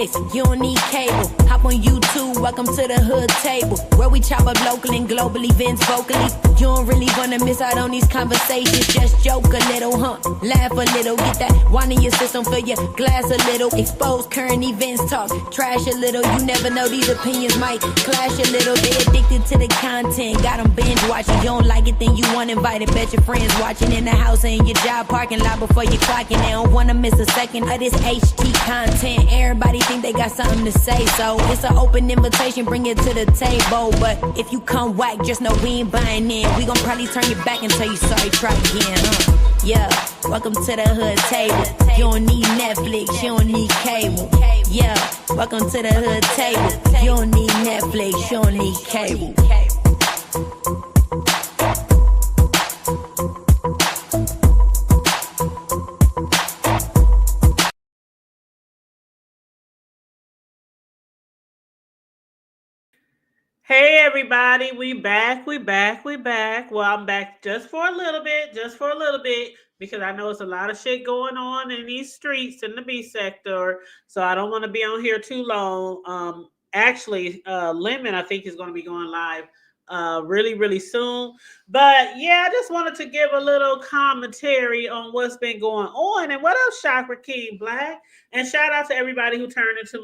Netflix, you don't need cable. Hop on YouTube, welcome to the hood table, where we chop up local and global events vocally. You don't really wanna miss out on these conversations. Just joke a little, laugh a little, get that wine in your system, fill your glass a little, expose current events, talk trash a little. You never know, these opinions might clash a little. They addicted to the content, got them binge watching. You don't like it, then you want invited. Bet your friends watching in the house or in your job parking lot before you clocking. They don't wanna miss a second of this HT content. Everybody think they got something to say, so it's an open invitation, bring it to the table. But if you come whack, just know we ain't buying in. We gon' probably turn your back and tell you sorry, try again. Yeah, welcome to the hood table. You don't need Netflix, you don't need cable. Yeah, welcome to the hood table. You don't need Netflix, you don't need cable. Hey everybody, we back. Well, I'm back just for a little bit, because I know it's a lot of shit going on in these streets in the B sector, so I don't want to be on here too long. Actually, Lemon, I think, is going to be going live really soon. But yeah, I just wanted to give a little commentary on what's been going on. And what else, Chakra King Black? And shout out to everybody who tuned into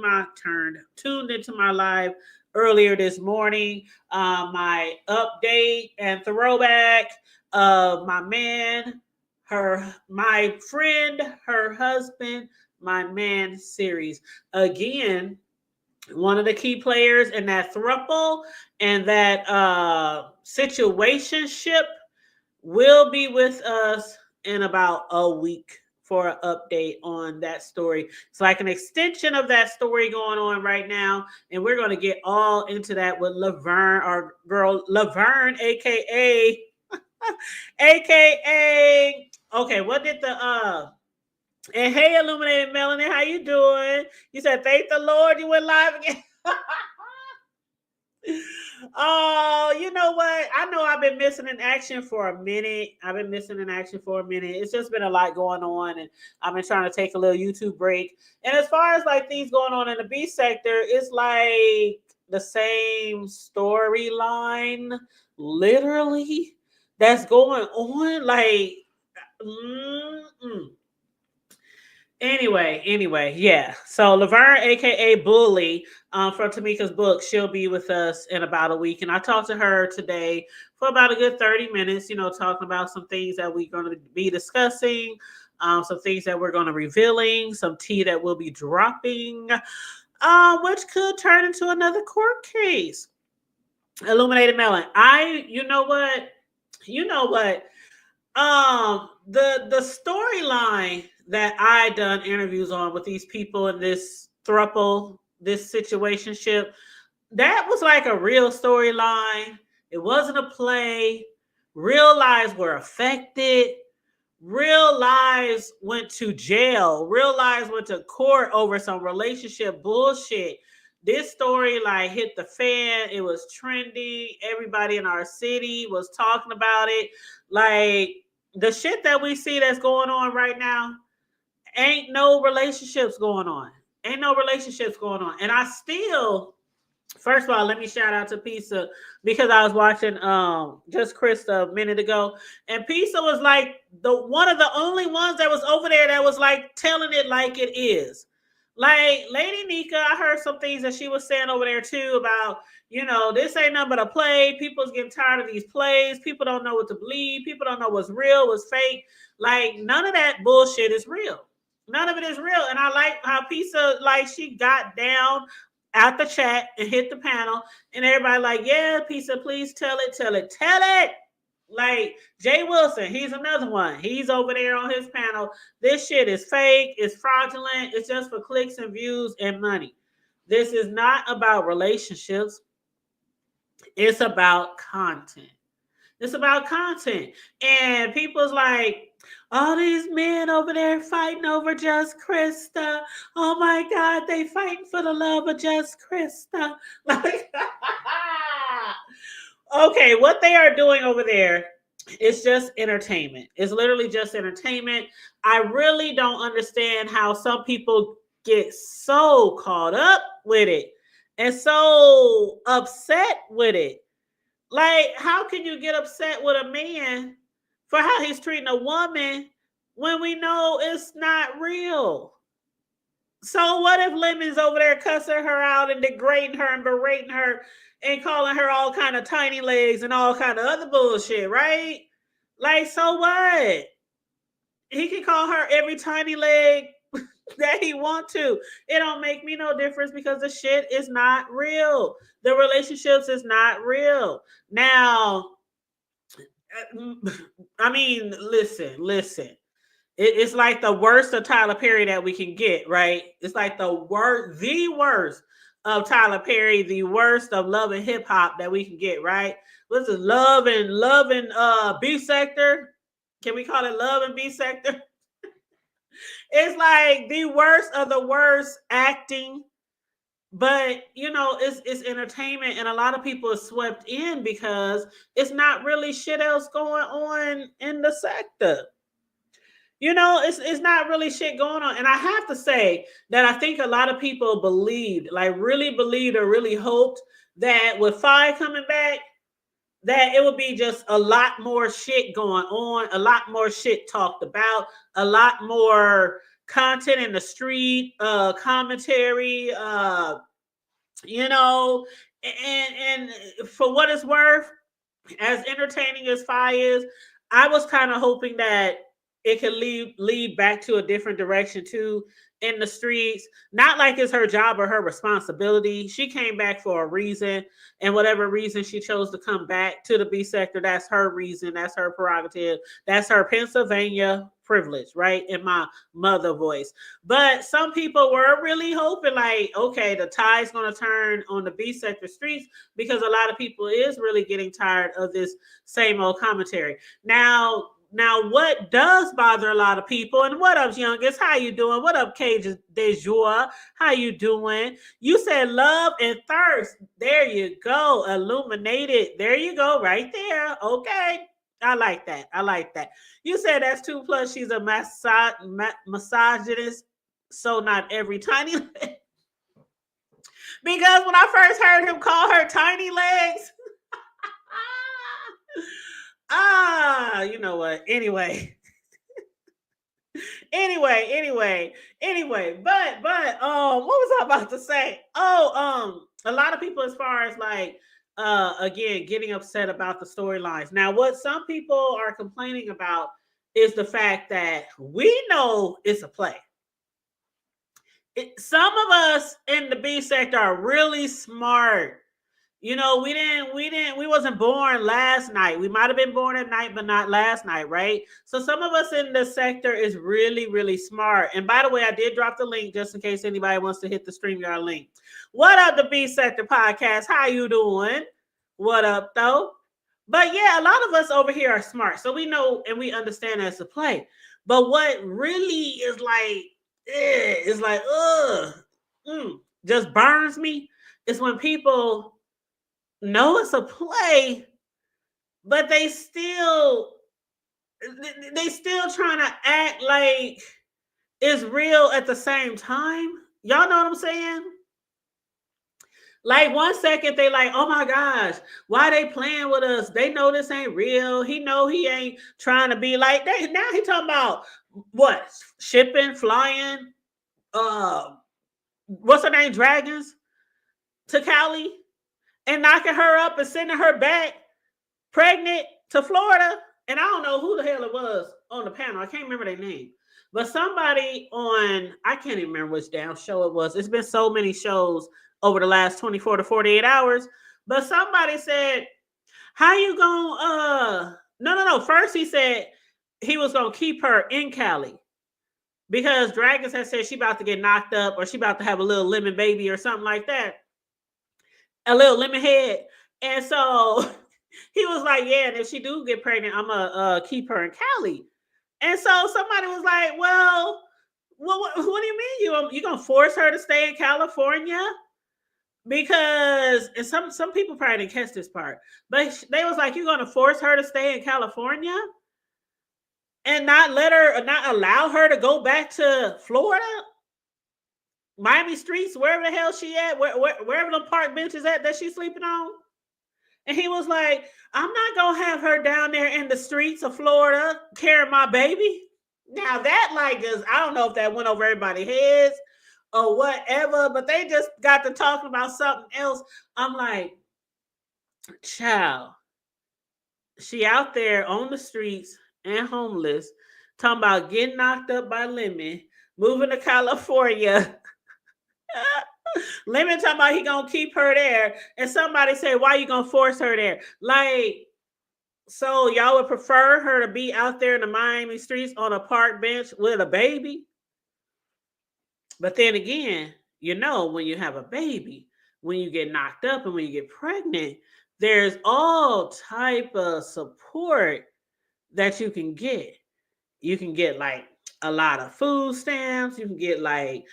my live earlier this morning. My update and throwback of my man, my friend, her husband, my man series. Again, one of the key players in that throuple and that situationship will be with us in about a week for an update on that story. It's like an extension of that story going on right now, and we're going to get all into that with Laverne, our girl Laverne, aka okay, what did the and hey, Illuminated Melanie, how you doing? You said thank the Lord you went live again. Oh, you know what? I know I've been missing in action for a minute. It's just been a lot going on, and I've been trying to take a little YouTube break. And as far as like things going on in the B sector, it's like the same storyline, literally, that's going on. Like, Anyway, yeah. So Laverne, aka Bully, from Tamika's book, she'll be with us in about a week. And I talked to her today for about a good 30 minutes, talking about some things that we're going to be discussing, some things that we're going to revealing, some tea that we'll be dropping, which could turn into another court case. Illuminated Melon. You know what? The storyline that I done interviews on with these people in this throuple, this situationship, that was like a real storyline. It wasn't a play. Real lives were affected. Real lives went to jail. Real lives went to court over some relationship bullshit. This story like hit the fan. It was trending. Everybody in our city was talking about it. Like, the shit that we see that's going on right now, ain't no relationships going on. And I still, first of all, let me shout out to Pisa, because I was watching just Krista a minute ago, and Pisa was like one of the only ones that was over there that was like telling it like it is. Like Lady Nika, I heard some things that she was saying over there too about, this ain't nothing but a play. People's getting tired of these plays. People don't know what to believe. People don't know what's real, what's fake. Like, none of that bullshit is real. None of it is real. And I like how Pisa, like, she got down at the chat and hit the panel, and everybody like, yeah, Pisa, please tell it. Like Jay Wilson, he's another one. He's over there on his panel. This shit is fake. It's fraudulent. It's just for clicks and views and money. This is not about relationships. It's about content. And people's like, all these men over there fighting over Just Krista. Oh my God, they fighting for the love of Just Krista. Like, okay, what they are doing over there is just entertainment. It's literally just entertainment. I really don't understand how some people get so caught up with it and so upset with it. Like, how can you get upset with a man for how he's treating a woman when we know it's not real? So what if Lemon's over there cussing her out and degrading her and berating her and calling her all kind of tiny legs and all kind of other bullshit, right? Like, so what? He can call her every tiny leg that he want to. It don't make me no difference because the shit is not real. The relationships is not real. Now, I mean, listen. It's like the worst of Tyler Perry that we can get, right? It's like the worst of Tyler Perry, the worst of love and hip hop that we can get, right? What's it, love and B sector? Can we call it love and B sector? It's like the worst of the worst acting, but it's entertainment, and a lot of people are swept in because it's not really shit else going on in the sector. It's not really shit going on. And I have to say that I think a lot of people really believed or really hoped that with Fi coming back, that it would be just a lot more shit going on, a lot more shit talked about, a lot more content in the street, commentary, and for what it's worth, as entertaining as Fi is, I was kind of hoping that it could lead back to a different direction too in the streets. Not like it's her job or her responsibility. She came back for a reason, and whatever reason she chose to come back to the B sector, that's her reason, that's her prerogative, that's her Pennsylvania privilege, right? In my mother voice. But some people were really hoping like, okay, the tide's going to turn on the B sector streets because a lot of people is really getting tired of this same old commentary. Now, what does bother a lot of people, and what up, youngest? How you doing? What up, Cage de Jour? How you doing? You said love and thirst. There you go. Illuminated. There you go. Right there. Okay. I like that. You said that's 2+. She's a misogynist. So not every tiny leg. Because when I first heard him call her tiny legs, you know what? Anyway, but what was I about to say? A lot of people, as far as like again, getting upset about the storylines. Now, what some people are complaining about is the fact that we know it's a play. Some of us in the B sector are really smart. We wasn't born last night. We might have been born at night, but not last night, right? So some of us in the sector is really, really smart. And by the way, I did drop the link just in case anybody wants to hit the StreamYard link. What up, the B Sector Podcast? How you doing? What up, though? But yeah, a lot of us over here are smart. So we know and we understand that's a play. But what really is just burns me is when people know it's a play, but they still trying to act like it's real at the same time. Y'all know what I'm saying? Like 1 second they like, oh my gosh, why they playing with us? They know this ain't real. He know he ain't trying to be like that. Now he talking about what? Shipping, flying, what's her name? Dragons to Cali and knocking her up and sending her back pregnant to Florida. And I don't know who the hell it was on the panel. I can't remember their name. But somebody on, I can't even remember which damn show it was. It's been so many shows over the last 24 to 48 hours. But somebody said, how you gonna, no. First he said he was gonna keep her in Cali because Dragons had said she about to get knocked up or she about to have a little lemon baby or something like that. A little lemon head. And so he was like, yeah, and if she do get pregnant, I'm gonna keep her in Cali. And so somebody was like, well, what do you mean you gonna force her to stay in California? Because and some people probably didn't catch this part, but they was like, you're gonna force her to stay in California and not allow her to go back to Florida? Miami streets, wherever the hell she at, wherever the park bench is at that she's sleeping on. And he was like, I'm not gonna have her down there in the streets of Florida carrying my baby. Now that like is, I don't know if that went over everybody's heads or whatever, but they just got to talking about something else. I'm like, child, she out there on the streets and homeless, talking about getting knocked up by Lemon, moving to California. Lemon talking about he gonna keep her there, and somebody say, why you gonna force her there? Like, so y'all would prefer her to be out there in the Miami streets on a park bench with a baby? But then again, you know, when you have a baby, when you get knocked up and when you get pregnant, there's all type of support that you can get. You can get like a lot of food stamps. You can get like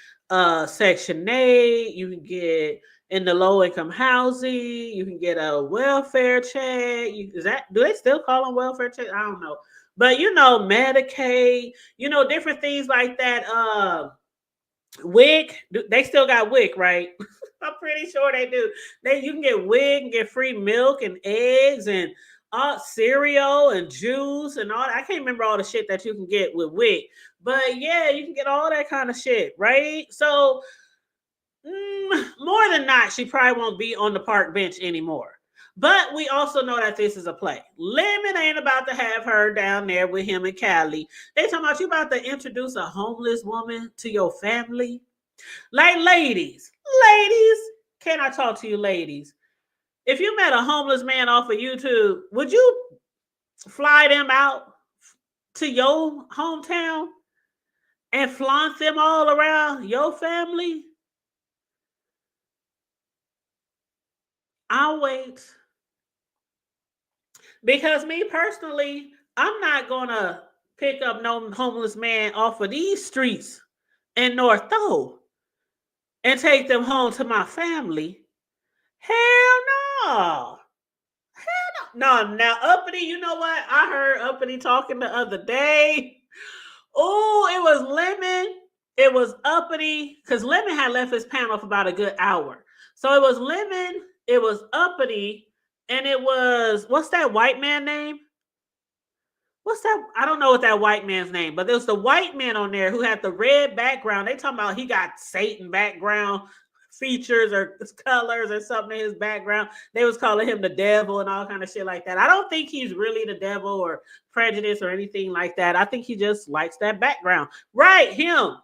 Section 8. You can get in the low income housing. You can get a welfare check. Do they still call them welfare check? I don't know. But you know, Medicaid, you know, different things like that. WIC, they still got WIC, right? I'm pretty sure they do. You can get WIC and get free milk and eggs and cereal and juice and all that. I can't remember all the shit that you can get with WIC, but yeah, you can get all that kind of shit, right? So more than not, she probably won't be on the park bench anymore. But we also know that this is a play. Lemon ain't about to have her down there with him and Callie. They talking about you about to introduce a homeless woman to your family. Like, ladies, can I talk to you, ladies? If you met a homeless man off of YouTube, would you fly them out to your hometown and flaunt them all around your family? I'll wait. Because me personally, I'm not gonna pick up no homeless man off of these streets in North Thole and take them home to my family. Hell no. No, now Uppity, you know what? I heard Uppity talking the other day. Oh, it was Lemon. It was Uppity, because Lemon had left his panel for about a good hour. So it was Lemon, it was Uppity, and it was, what's that white man name? What's that? I don't know what that white man's name, but there was the white man on there who had the red background. They talking about he got Satan background features or colors or something in his background. They was calling him the devil and all kind of shit like that. I don't think he's really the devil or prejudice or anything like that. I think he just likes that background. Right, him.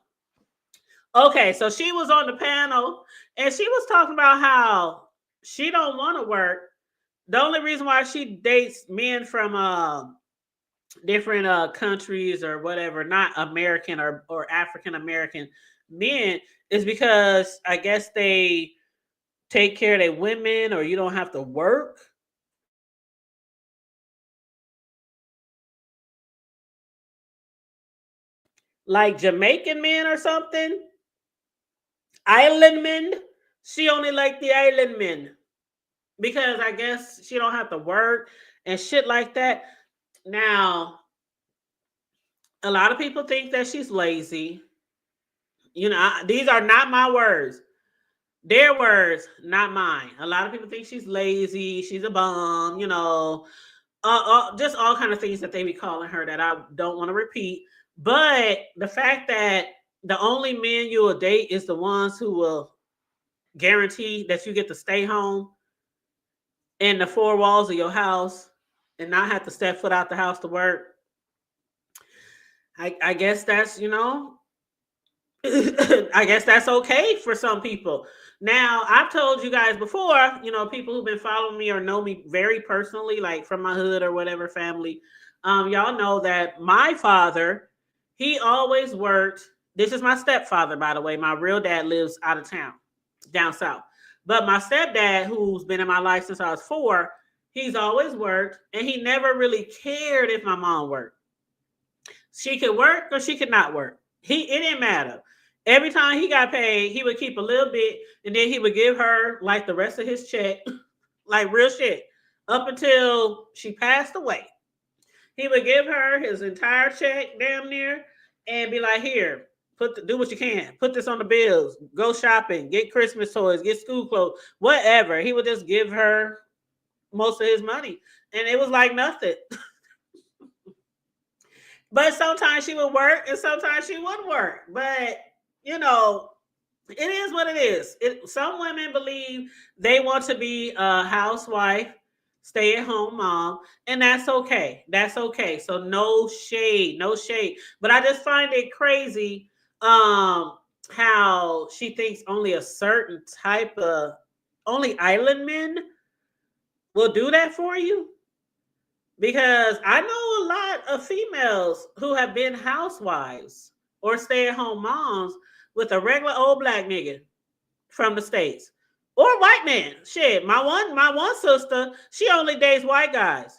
Okay, so she was on the panel and she was talking about how she don't want to work. The only reason why she dates men from different countries or whatever, not American or African American men, is because I guess they take care of their women, or you don't have to work. Like Jamaican men or something. Island men. She only like the island men because I guess she don't have to work and shit like that. Now, a lot of people think that she's lazy. You know, these are not my words. Their words, not mine. A lot of people think she's lazy. She's a bum. You know, just all kind of things that they be calling her that I don't want to repeat. But the fact that the only men you will date is the ones who will guarantee that you get to stay home in the four walls of your house and not have to step foot out the house to work. I guess that's, you know, I guess that's okay for some people. Now, I've told you guys before, you know, people who've been following me or know me very personally, like from my hood or whatever family, y'all know that my father, he always worked. This is my stepfather, by the way. My real dad lives out of town, down south. But my stepdad, who's been in my life since I was 4, he's always worked, and he never really cared if my mom worked. She could work or she could not work. It didn't matter. Every time he got paid, he would keep a little bit, and then he would give her like the rest of his check, like real shit, up until she passed away. He would give her his entire check, damn near, and be like, "Here, Do what you can. Put this on the bills. Go shopping. Get Christmas toys. Get school clothes. Whatever. He would just give her most of his money, and it was like nothing. But sometimes she would work, and sometimes she wouldn't work. But you know, it is what it is. Some women believe they want to be a housewife, stay at home mom, and that's okay. That's okay. So no shade, no shade. But I just find it crazy how she thinks only a certain type of only island men will do that for you. Because I know a lot of females who have been housewives or stay at home moms with a regular old black nigga from the States or white man. Shit, my one sister, she only dates white guys.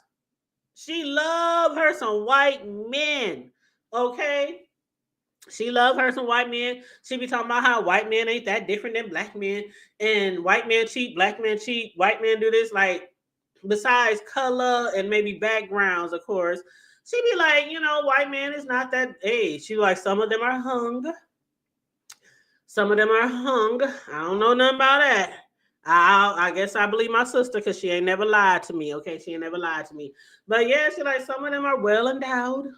She love her some white men. Okay. She love her some white men. She be talking about how white men ain't that different than black men, and white men cheat, black men cheat, white men do this. Like, besides color and maybe backgrounds, of course, she be like, white man is not that age. She like, some of them are hung. Some of them are hung. I don't know nothing about that. I guess I believe my sister because she ain't never lied to me. Okay, she ain't never lied to me. But yeah, she like, some of them are well endowed.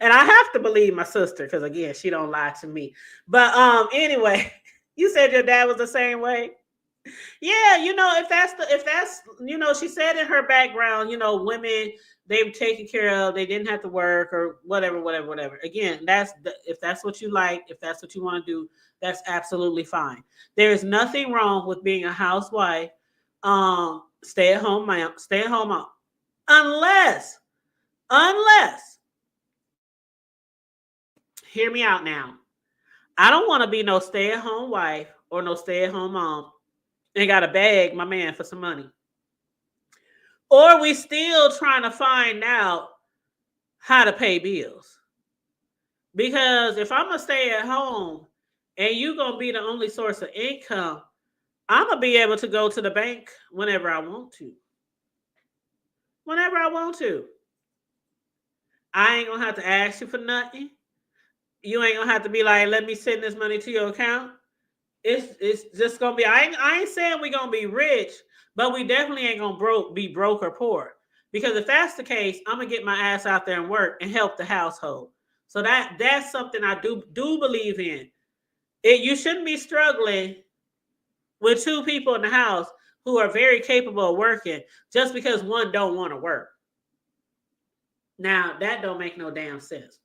And I have to believe my sister because again, she don't lie to me. But anyway, you said your dad was the same way. Yeah, if that's she said in her background, women they were taken care of, they didn't have to work or whatever, whatever, whatever. Again, if that's what you like, if that's what you want to do, that's absolutely fine. There is nothing wrong with being a housewife, stay at home mom, unless hear me out now. I don't want to be no stay at home wife or no stay at home mom and got to beg my man for some money. Or we still trying to find out how to pay bills. Because if I'm going to stay at home and you going to be the only source of income, I'm going to be able to go to the bank whenever I want to. Whenever I want to. I ain't going to have to ask you for nothing. You ain't going to have to be like, let me send this money to your account. It's just gonna be. I ain't saying we're gonna be rich, but we definitely ain't gonna be broke or poor. Because if that's the case, I'm gonna get my ass out there and work and help the household. So that's something I do believe in. You shouldn't be struggling with two people in the house who are very capable of working just because one don't want to work. Now that don't make no damn sense.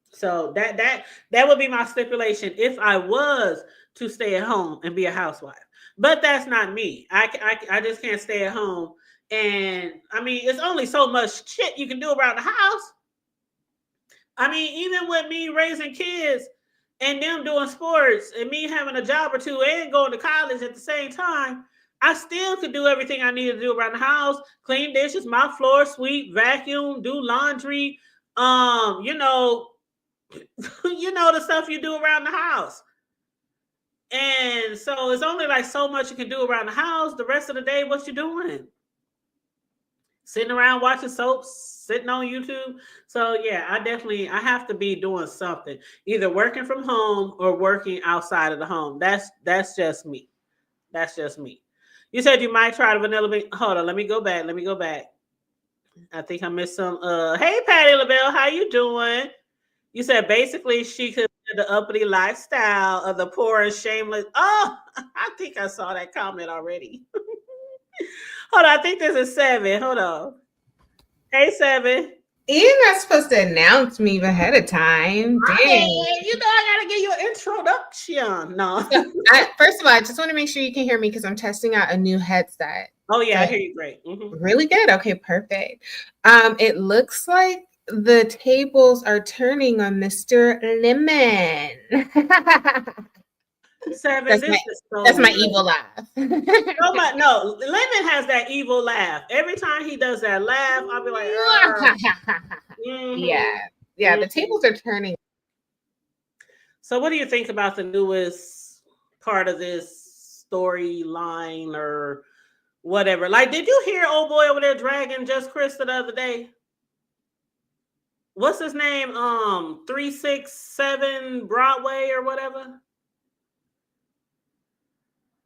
So that would be my stipulation if I was to stay at home and be a housewife. But that's not me. I just can't stay at home. And I mean, it's only so much shit you can do around the house. I mean, even with me raising kids and them doing sports and me having a job or two and going to college at the same time, I still could do everything I need to do around the house: clean dishes, mop floor, sweep, vacuum, do laundry. You know, the stuff you do around the house. And so it's only like so much you can do around the house. The rest of the day, what you doing? Sitting around watching soaps, sitting on YouTube. So yeah, I have to be doing something, either working from home or working outside of the home. That's just me. That's just me. You said you might try the vanilla bean. Hold on, let me go back. I think I missed some. Hey Patty LaBelle, how you doing? You said basically she could live the uppity lifestyle of the poor and shameless. Oh, I think I saw that comment already. Hold on, I think this is 7. Hold on. Hey 7. You're not supposed to announce me ahead of time. Dang. I gotta give you an introduction. No. First of all, I just want to make sure you can hear me because I'm testing out a new headset. Oh yeah, I hear you great. Mm-hmm. Really good. Okay, perfect. It looks like the tables are turning on Mr. Lemon. 7. That's my evil laugh. No, Lemon has that evil laugh. Every time he does that laugh, I'll be like, mm-hmm. Yeah. The tables are turning. So, what do you think about the newest part of this storyline or whatever? Like, did you hear old boy over there dragging Just Chris the other day? what's his name? 367 Broadway or whatever.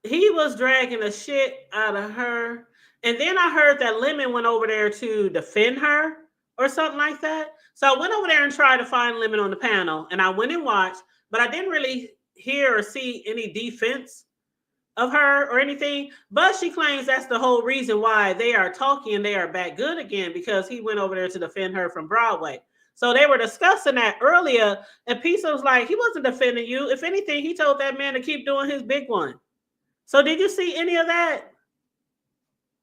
He was dragging the shit out of her. And then I heard that Lemon went over there to defend her or something like that. So I went over there and tried to find Lemon on the panel, and I went and watched, but I didn't really hear or see any defense of her or anything. But she claims that's the whole reason why they are talking and they are back good again, because he went over there to defend her from Broadway. So they were discussing that earlier, and Pisa was like, he wasn't defending you. If anything, he told that man to keep doing his big one. So did you see any of that?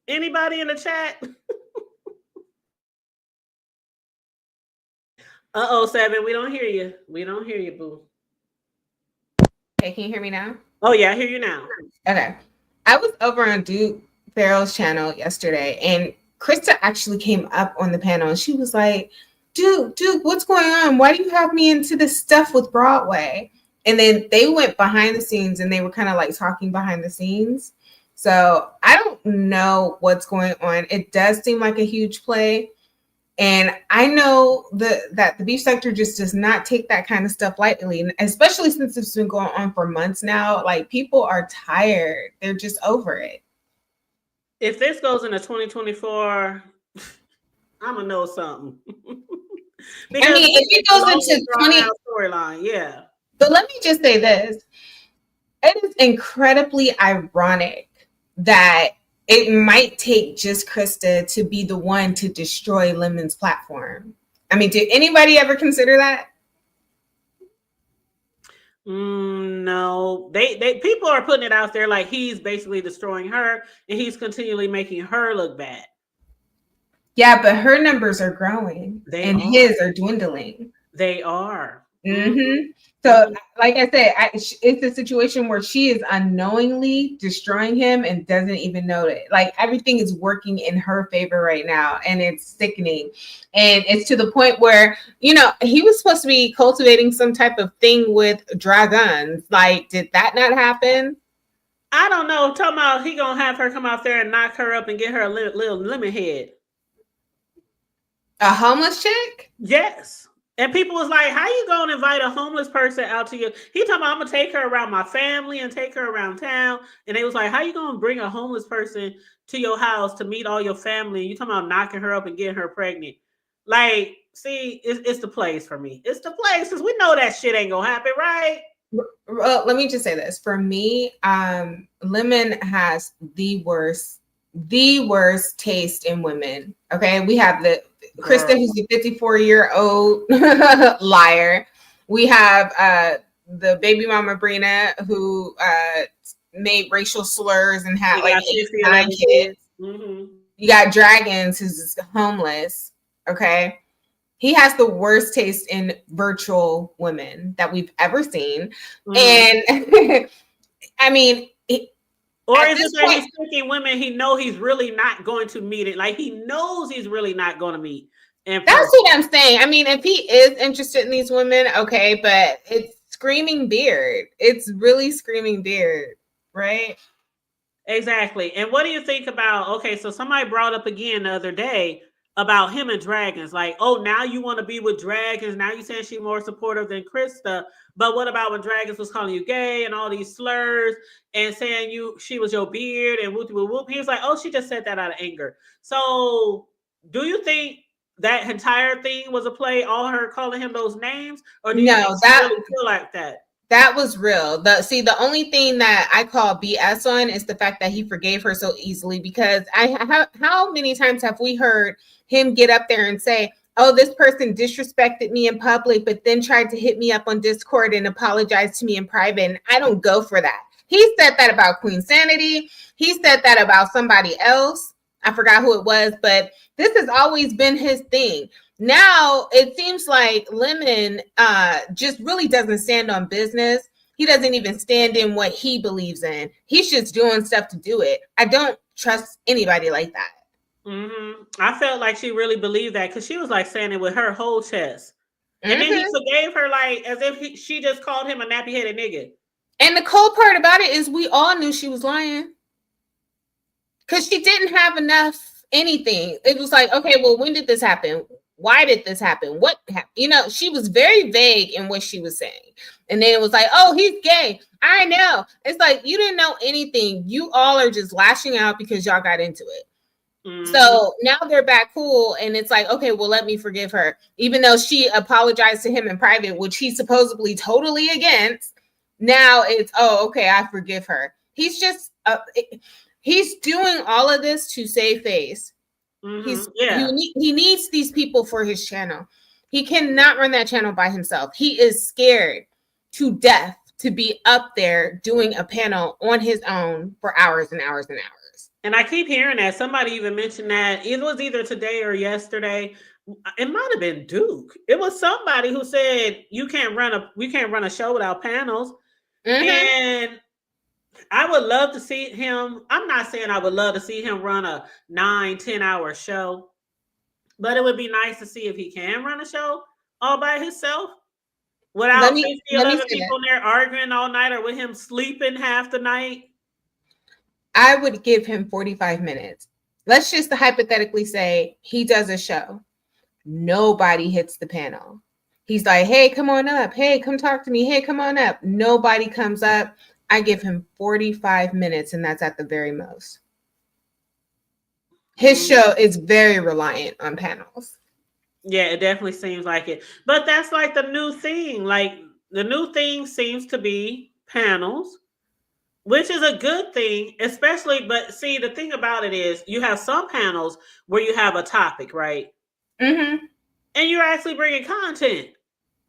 Anybody in the chat? Uh-oh, Seven, we don't hear you. We don't hear you, boo. Okay, can you hear me now? Oh, yeah, I hear you now. Okay. I was over on Duke Farrell's channel yesterday, and Krista actually came up on the panel, and she was like, Duke, what's going on? Why do you have me into this stuff with Broadway? And then they went behind the scenes, and they were kind of like talking behind the scenes. So I don't know what's going on. It does seem like a huge play. And I know that the beef sector just does not take that kind of stuff lightly, especially since it's been going on for months now. Like, people are tired. They're just over it. If this goes into 2024, I'm going to know something. Because I mean, if it goes into 20 storyline, yeah. But let me just say this. It is incredibly ironic that it might take just Krista to be the one to destroy Lemon's platform. I mean, did anybody ever consider that? No, they people are putting it out there like he's basically destroying her, and he's continually making her look bad. Yeah, but her numbers are growing, his are dwindling. They are. Mm-hmm. So, like I said, it's a situation where she is unknowingly destroying him and doesn't even know it. Like, everything is working in her favor right now, and it's sickening. And it's to the point where, he was supposed to be cultivating some type of thing with dragons. Like, did that not happen? I don't know. Talking about he gonna have her come out there and knock her up and get her a little lemon head. A homeless chick? Yes. And people was like, how you going to invite a homeless person out to you? He talking about, I'm going to take her around my family and take her around town. And they was like, how you going to bring a homeless person to your house to meet all your family? And you talking about knocking her up and getting her pregnant. Like, see, it's the place for me. It's the place, because we know that shit ain't going to happen, right? Well, let me just say this. For me, Lemon has the worst taste in women. Okay, we have the Krista, who's a 54-year-old liar. We have the baby mama Brina, who made racial slurs and had like 9 kids. Mm-hmm. You got Dragons, who's homeless. Okay, he has the worst taste in virtual women that we've ever seen. Mm-hmm. And I mean, or is it that he's picking women he know he's really not going to meet it? Like, he knows he's really not going to meet. That's what I'm saying. I mean, if he is interested in these women, okay, but it's screaming beard. It's really screaming beard, right? Exactly. And what do you think about, okay, so somebody brought up again the other day about him and Dragons. Like, oh, now you want to be with Dragons. Now you're saying she's more supportive than Krista. But what about when Dragons was calling you gay and all these slurs and saying she was your beard and whoop whoop whoop? He was like, oh, she just said that out of anger. So do you think that entire thing was a play, all her calling him those names? Or do you think she really feel like that? That was real. The only thing that I call BS on is the fact that he forgave her so easily, because how many times have we heard him get up there and say, oh, this person disrespected me in public, but then tried to hit me up on Discord and apologize to me in private, and I don't go for that. He said that about Queen Sanity. He said that about somebody else. I forgot who it was, but this has always been his thing. Now it seems like Lemon just really doesn't stand on business. He doesn't even stand in what he believes in. He's just doing stuff to do it. I don't trust anybody like that. Mm-hmm. I felt like she really believed that, because she was like saying it with her whole chest. And then he forgave her like as if she just called him a nappy-headed nigga. And the cold part about it is we all knew she was lying, because she didn't have enough anything. It was like, okay, well, when did this happen? Why did this happen? What happened? You know, she was very vague in what she was saying. And then it was like, oh, he's gay. I know. It's like, you didn't know anything. You all are just lashing out because y'all got into it. Mm-hmm. So now they're back cool. And it's like, okay, well, let me forgive her. Even though she apologized to him in private, which he's supposedly totally against. Now it's, oh, okay, I forgive her. He's just, he's doing all of this to save face. Mm-hmm. He needs these people for his channel. He cannot run that channel by himself. He is scared to death to be up there doing a panel on his own for hours and hours and hours. And I keep hearing that. Somebody even mentioned that. It was either today or yesterday. It might have been Duke. It was somebody who said we can't run a show without panels. Mm-hmm. And I would love to see him. I'm not saying I would love to see him run a 9-10 hour show, but it would be nice to see if he can run a show all by himself without 50 other people there arguing all night, or with him sleeping half the night. I would give him 45 minutes. Let's just hypothetically say he does a show. Nobody hits the panel. He's like, hey, come on up. Hey, come talk to me. Hey, come on up. Nobody comes up. I give him 45 minutes, and that's at the very most. His show is very reliant on panels. Yeah, it definitely seems like it. But that's like the new thing. Like, the new thing seems to be panels, which is a good thing, especially, but see, the thing about it is you have some panels where you have a topic, right? Mm-hmm. And you're actually bringing content.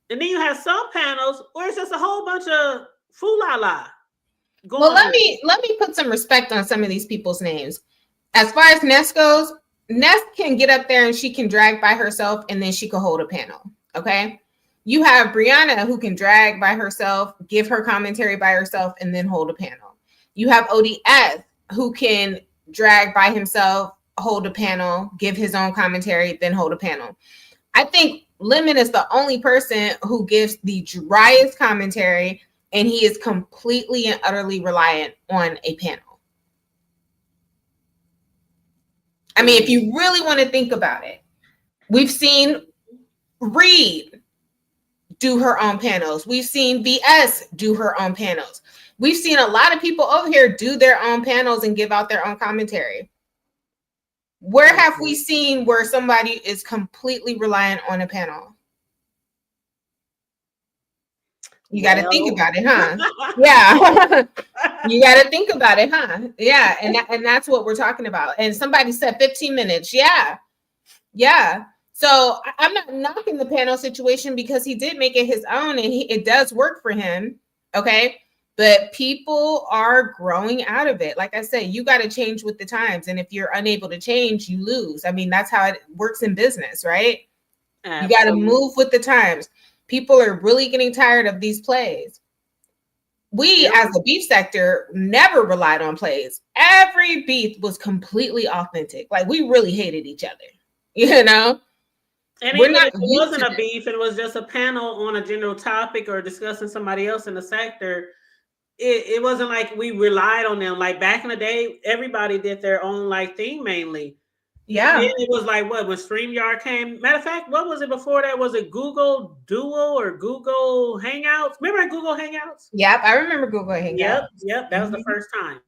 And then you have some panels where it's just a whole bunch of foo-la-la. Well, let me put some respect on some of these people's names. As far as Ness goes, Ness can get up there and she can drag by herself, and then she can hold a panel, okay? You have Brianna, who can drag by herself, give her commentary by herself, and then hold a panel. You have ODS, who can drag by himself, hold a panel, give his own commentary, then hold a panel. I think Lemon is the only person who gives the driest commentary, and he is completely and utterly reliant on a panel. I mean, if you really want to think about it, we've seen Reed do her own panels. We've seen VS do her own panels. We've seen a lot of people over here do their own panels and give out their own commentary. Where have we seen where somebody is completely reliant on a panel? You got to think about it, huh? Yeah. You got to think about it, huh? Yeah. And that's what we're talking about. And somebody said 15 minutes. Yeah. Yeah. So I'm not knocking the panel situation, because he did make it his own, and it does work for him. Okay. But people are growing out of it. Like I said, you got to change with the times. And if you're unable to change, you lose. I mean, that's how it works in business, right? Absolutely. You got to move with the times. People are really getting tired of these plays. We, as a beef sector, never relied on plays. Every beef was completely authentic. Like, we really hated each other, you know? And even if it wasn't a beef, it was just a panel on a general topic or discussing somebody else in the sector. It wasn't like we relied on them. Like, back in the day, everybody did their own like thing mainly. Yeah. And it was like, what, when StreamYard came? Matter of fact, what was it before that? Was it Google Duo or Google Hangouts? Remember Google Hangouts? Yep, I remember Google Hangouts. Yep. That was the first time.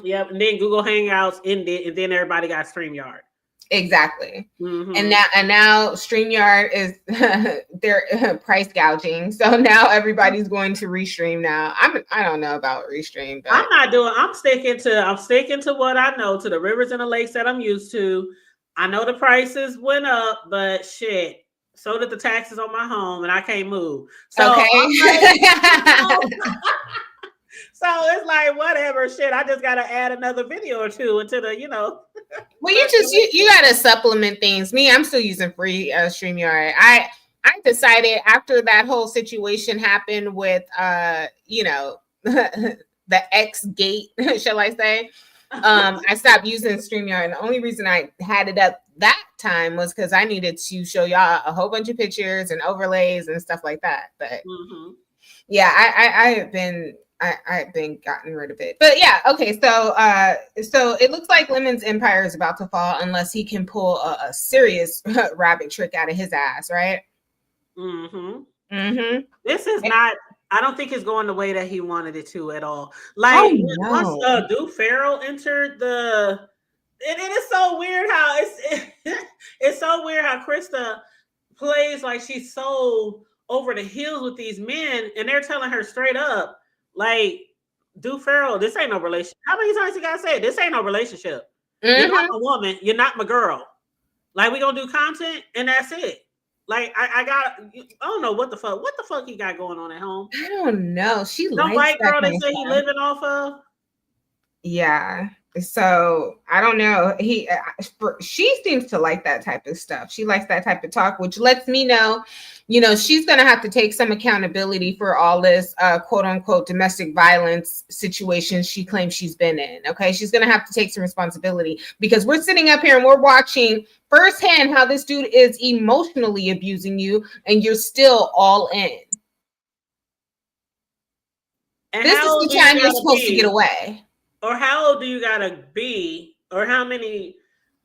Yep. And then Google Hangouts ended, and then everybody got StreamYard. Exactly. And now StreamYard is they're price gouging. So now everybody's going to Restream now. I don't know about Restream, but I'm sticking to what I know, to the rivers and the lakes that I'm used to. I know the prices went up, but shit, so did the taxes on my home, and I can't move. So so it's like, whatever, shit. I just gotta add another video or two into the, Well, you gotta supplement things. Me, I'm still using free StreamYard. I decided after that whole situation happened with the X gate, shall I say? I stopped using StreamYard. And the only reason I had it up that time was because I needed to show y'all a whole bunch of pictures and overlays and stuff like that. But yeah, I have been I've been gotten rid of it. But yeah, okay. So it looks like Lemon's empire is about to fall unless he can pull a serious rabbit trick out of his ass, right? This is not. I don't think it's going the way that he wanted it to at all. Like once Duke Farrell entered the, it is so weird how it's so weird how Krista plays like she's so over the hills with these men, and they're telling her straight up, like, Duke Farrell, this ain't no relationship. How many times you gotta say it? This ain't no relationship. You're not my woman. You're not my girl. Like, we gonna do content, and that's it. Like, I don't know what the fuck he got going on at home. I don't know. She no white girl they say he living off of. Yeah. So I don't know. She seems to like that type of stuff. She likes that type of talk, which lets me know, she's going to have to take some accountability for all this quote unquote domestic violence situations she claims she's been in. Okay. She's going to have to take some responsibility because we're sitting up here and we're watching firsthand how this dude is emotionally abusing you and you're still all in. And this is the time you're supposed to get away. Or how old do you gotta be? Or how many?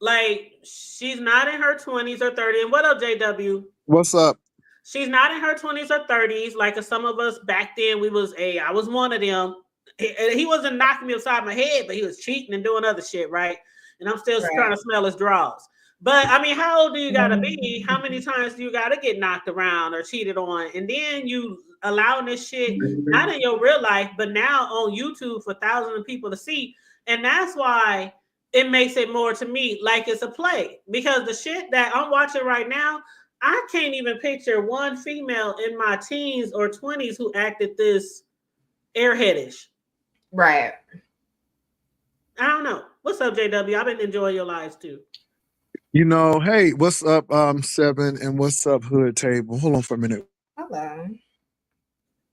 Like, she's not in her 20s or 30s. And what up, JW? What's up? She's not in her 20s or 30s. Like some of us back then, I was one of them. He wasn't knocking me upside my head, but he was cheating and doing other shit, right? And I'm still trying to smell his drawers. But I mean, how old do you gotta be? How many times do you gotta get knocked around or cheated on? And then you allowing this shit not in your real life, but now on YouTube for thousands of people to see. And that's why it makes it more to me like it's a play. Because the shit that I'm watching right now, I can't even picture one female in my teens or 20s who acted this airheadish. Right. I don't know. What's up, JW? I've been enjoying your lives too. Hey, what's up, Seven, and what's up, Hood Table? Hold on for a minute. Hello.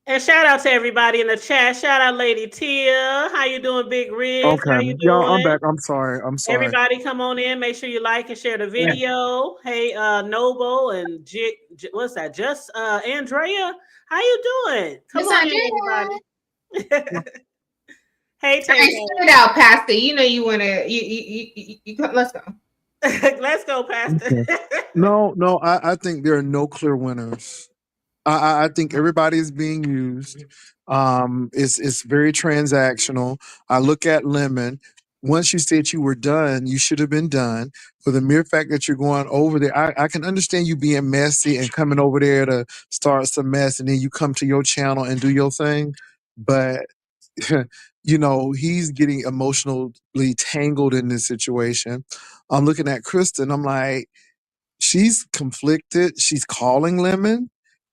And shout out to everybody in the chat. Shout out Lady Tia. How you doing, Big Riz? Okay. How you doing? Y'all, I'm back. I'm sorry. Everybody come on in. Make sure you like and share the video. Yeah. Hey, Noble and what's that? Just Andrea. How you doing? Come on in, everybody. Hey, Tay. Spit it out, Pastor. You want to, you let's go. Let's go, Pastor. No, I think there are no clear winners. I think everybody is being used. It's very transactional. I look at Lemon. Once you said you were done, you should have been done. For the mere fact that you're going over there, I can understand you being messy and coming over there to start some mess, and then you come to your channel and do your thing. But he's getting emotionally tangled in this situation. I'm looking at Kristen. I'm like, she's conflicted. She's calling Lemon.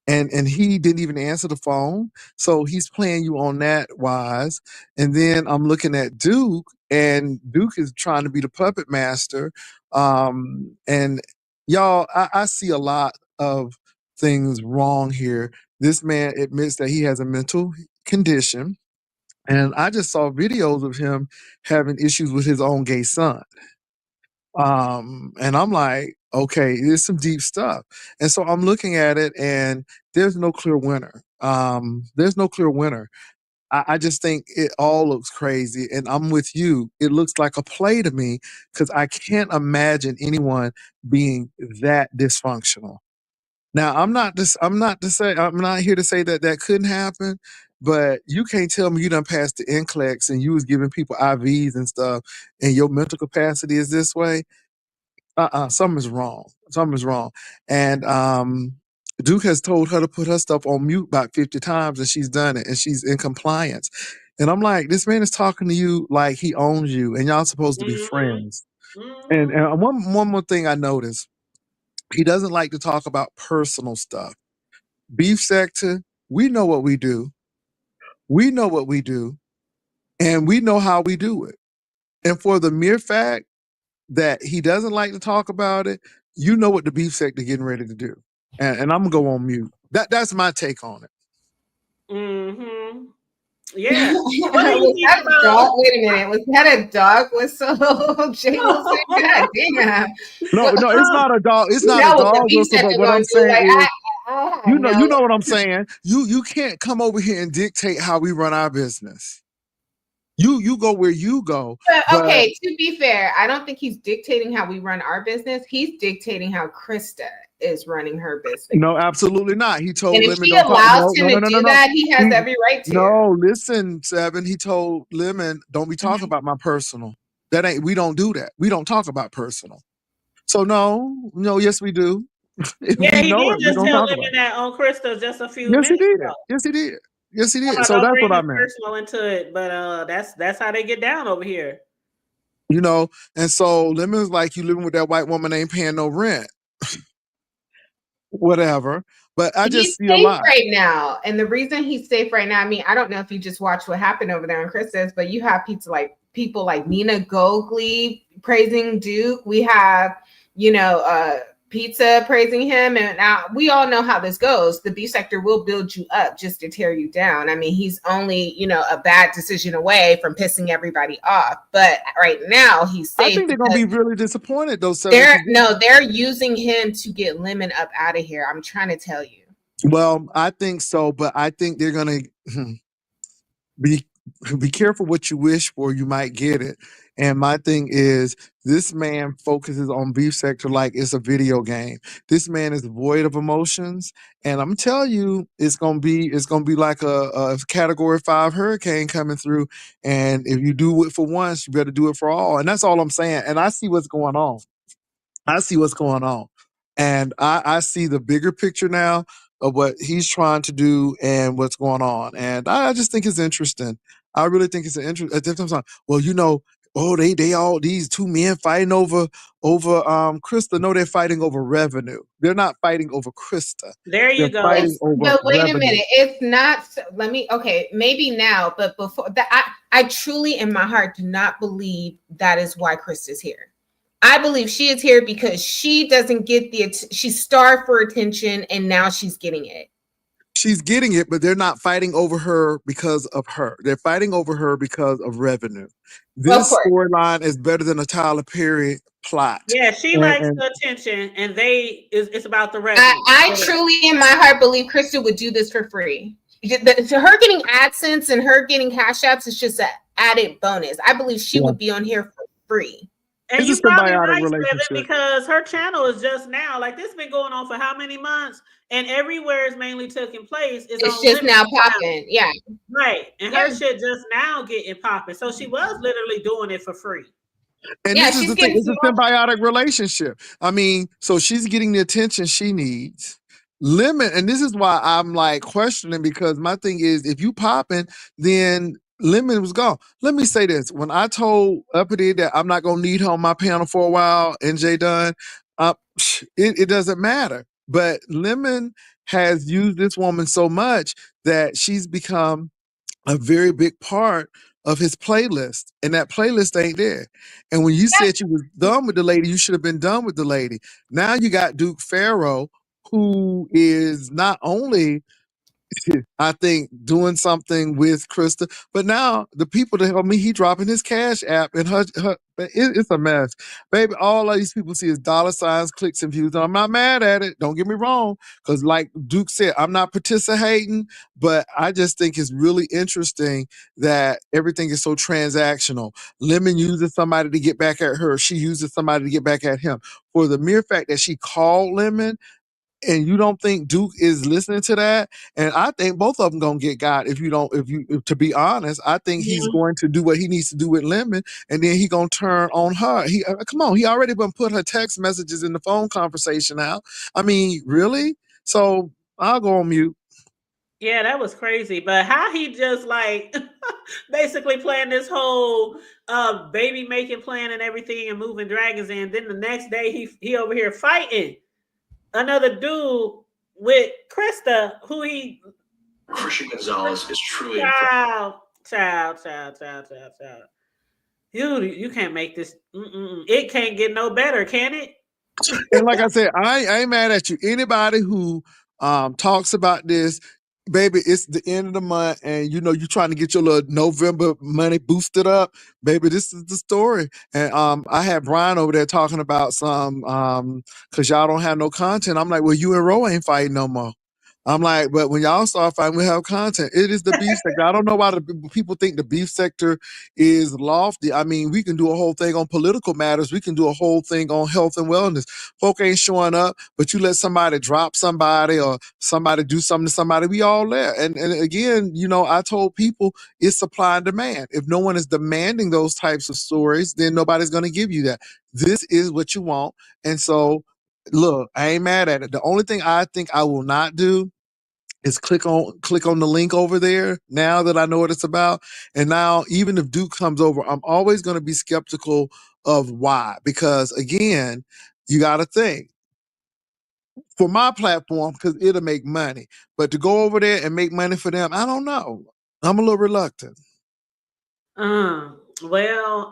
And he didn't even answer the phone. So he's playing you on that wise. And then I'm looking at Duke, and Duke is trying to be the puppet master. And y'all, I see a lot of things wrong here. This man admits that he has a mental condition. And I just saw videos of him having issues with his own gay son. And I'm like, okay, there's some deep stuff. And so I'm looking at it, and there's no clear winner. There's no clear winner. I just think it all looks crazy, and I'm with you. It looks like a play to me because I can't imagine anyone being that dysfunctional. Now, I'm not here to say that couldn't happen, but you can't tell me you done passed the NCLEX and you was giving people IVs and stuff, and your mental capacity is this way. Something's wrong. Something's wrong. And Duke has told her to put her stuff on mute about 50 times, and she's done it, and she's in compliance. And I'm like, this man is talking to you like he owns you, and y'all supposed to be friends. And one more thing I noticed, he doesn't like to talk about personal stuff. Beef sector, we know what we do. We know what we do, and we know how we do it. And for the mere fact that he doesn't like to talk about it, you know what the beef sector getting ready to do. And I'm gonna go on mute. That's my take on it. Mm-hmm. Yeah. What do you think about? Wait a minute. Was that a dog whistle? God damn. No, it's not a dog. It's not a dog whistle. But what I'm saying is, You No. know what I'm saying. You can't come over here and dictate how we run our business. You go where you go. But But okay, to be fair, I don't think he's dictating how we run our business. He's dictating how Krista is running her business. no, absolutely not. He And told if Lemon, she don't talk. allows No, him no, no, to no, no, do no. that, he has every right to. No, listen, Seven. He told Lemon, don't be talking Mhm. about my personal. We don't do that. We don't talk about personal. So no, yes, we do. If Yeah, we he know did it, we're just gonna tell talk Lemon about it. that on Krista just a few Yes, he minutes did. ago. Yes, he did. Yes, he did. About So don't that's bring what I his meant. personal into it, but that's how they get down over here. You know, and so Lemon's like, you living with that white woman ain't paying no rent. Whatever. But I He's just see a safe lot. right now. And the reason he's safe right now, I mean, I don't know if you just watched what happened over there on Krista's, but you have people like Nina Gogli praising Duke. We have, Pizza praising him. And now we all know how this goes. The B sector will build you up just to tear you down. I mean, he's only, a bad decision away from pissing everybody off. But right now he's I safe think they're gonna because be really disappointed though, Seven. they're using him to get Lemon up out of here. I'm trying to tell you. Well, I think so, but I think they're gonna be be careful what you wish for, you might get it. And my thing is, this man focuses on beef sector like it's a video game. This man is void of emotions, and I'm telling you, it's gonna be like a category 5 hurricane coming through. And if you do it for once, you better do it for all. And that's all I'm saying. And I see what's going on. I see what's going on. And I see the bigger picture now of what he's trying to do and what's going on. And I just think it's interesting. I really think it's an interesting. Well, oh, they all these two men fighting over Krista. No, they're fighting over revenue. They're not fighting over Krista. There you They're go. fighting over But wait a revenue. minute, it's not. Okay, maybe now, but before that, I truly, in my heart, do not believe that is why Krista's here. I believe she is here because she doesn't get she's starved for attention, and now she's getting it. She's getting it, but they're not fighting over her because of her. They're fighting over her because of revenue. Of This course. storyline is better than a Tyler Perry plot. Yeah, she And, likes and the attention, and it's about the revenue. I truly, in my heart, believe Krista would do this for free. So her getting AdSense and her getting Cash Apps is just an added bonus. I believe she would be on here for free. And it's you a probably symbiotic right, Seven, relationship. because her channel is just now, like, this been going on for how many months? And everywhere it's mainly taking place is It's on just now Lemonnettes popping. Yeah. Right. And her shit just now getting popping. So she was literally doing it for free. And Yeah, this is she's the thing, getting it's a symbiotic relationship. I mean, so she's getting the attention she needs. And this is why I'm like questioning, because my thing is, if you popping, then Lemon was gone. Let me say this. When I told Uppity that I'm not gonna need her on my panel for a while, NJ Dunn, it doesn't matter. But Lemon has used this woman so much that she's become a very big part of his playlist, and that playlist ain't there. And when you said you was done with the lady, you should have been done with the lady. Now you got Duke Farrow, who is not only I think doing something with Krista, but now the people that help me, he dropping his cash app, and it's a mess, baby. All of these people see is dollar signs, clicks, and views, and I'm not mad at it. Don't get me wrong, because like Duke said, I'm not participating, but I just think it's really interesting that everything is so transactional. Lemon uses somebody to get back at her. She uses somebody to get back at him. For the mere fact that she called Lemon, and you don't think Duke is listening to that, and I think both of them gonna get got. To be honest, I think he's going to do what he needs to do with Lemon, and then he gonna turn on her. Come on, he already been put her text messages in the phone conversation out. I mean, really? So I'll go on mute. Yeah, that was crazy. But how he just like basically playing this whole baby making plan and everything and moving dragons in. Then the next day he over here fighting another dude with Krista, who he Christian Gonzalez is truly child. You can't make this. It can't get no better, can it? And like I said, I ain't mad at you. Anybody who talks about this, baby, it's the end of the month, and you know you're trying to get your little November money boosted up, baby. This is the story. And I had Brian over there talking about some because y'all don't have no content. I'm like, well, you and Ro ain't fighting no more. I'm like, but when y'all start fighting, we have content. It is the beef sector. I don't know why people think the beef sector is lofty. I mean, we can do a whole thing on political matters. We can do a whole thing on health and wellness. Folk ain't showing up, but you let somebody drop somebody or somebody do something to somebody, we all there. And again, you know, I told people it's supply and demand. If no one is demanding those types of stories, then nobody's going to give you that. This is what you want. And so, look, I ain't mad at it. The only thing I think I will not do is click on the link over there now that I know what it's about. And now even if Duke comes over, I'm always going to be skeptical of why. Because again, you got to think for my platform, because it'll make money. But to go over there and make money for them, I don't know. I'm a little reluctant. Well,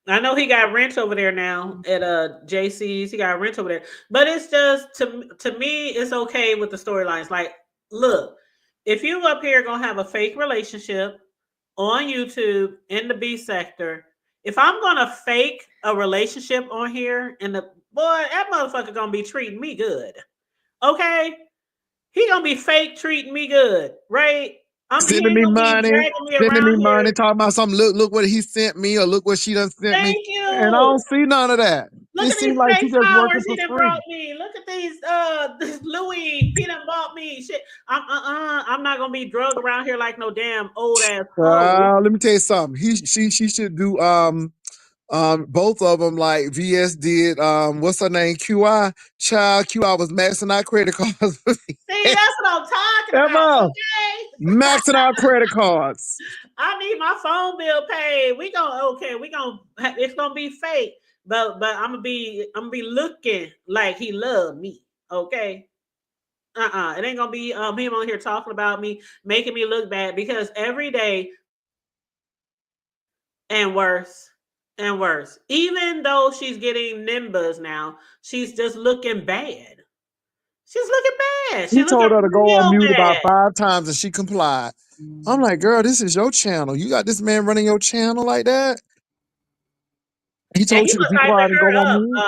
I know he got rent over there now at JC's. He got rent over there, but it's just to me, it's okay with the storylines. Like, look, if you up here gonna have a fake relationship on YouTube in the B sector, if I'm gonna fake a relationship on here, and the boy, that motherfucker gonna be treating me good, okay? He gonna be fake treating me good, right? He Sending ain't me gonna be money, dragging me sending me around here. money, talking about something. Look what he sent me, or look what she done sent me. Thank And I you. don't see none of that. Look It at these seems like fake you just working flowers for he done free. brought me. Look at these this Louis he done bought me. Shit. I'm not gonna be drugged around here like no damn old ass hoe. Let me tell you something. She should do both of them like VS did. What's her name? QI. Child QI was maxing out credit cards. See, that's what I'm talking about. Emma, Okay. maxing out credit cards. I need my phone bill paid. It's gonna be fake. But I'm gonna be looking like he loved me. Okay. It ain't gonna be him on here talking about me, making me look bad, because every day and worse and worse. Even though she's getting Nimbus now, she's just looking bad. She's looking bad. He She's looking told her to go on real mute about bad. 5 times and she complied. I'm like, girl, this is your channel. You got this man running your channel like that? He And told he you to was be hyping quiet and go her on up. mute?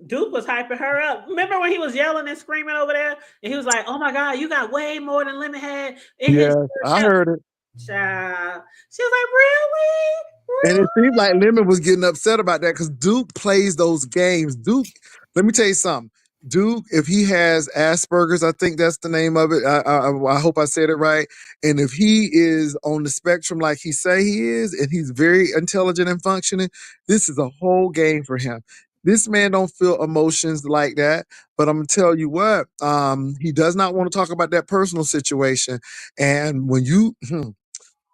Duke was hyping her up. Remember when he was yelling and screaming over there? And he was like, "Oh my God, you got way more than Lemon had in his Yes, I channel." heard it. Child. She was like, "Really? And it seems like Really?" Lemon was getting upset about that because Duke plays those games. Duke, let me tell you something. Duke, if he has Asperger's, I think that's the name of it. I hope I said it right. And if he is on the spectrum like he say he is, and he's very intelligent and functioning, this is a whole game for him. This man don't feel emotions like that. But I'm gonna tell you what, he does not want to talk about that personal situation. And when you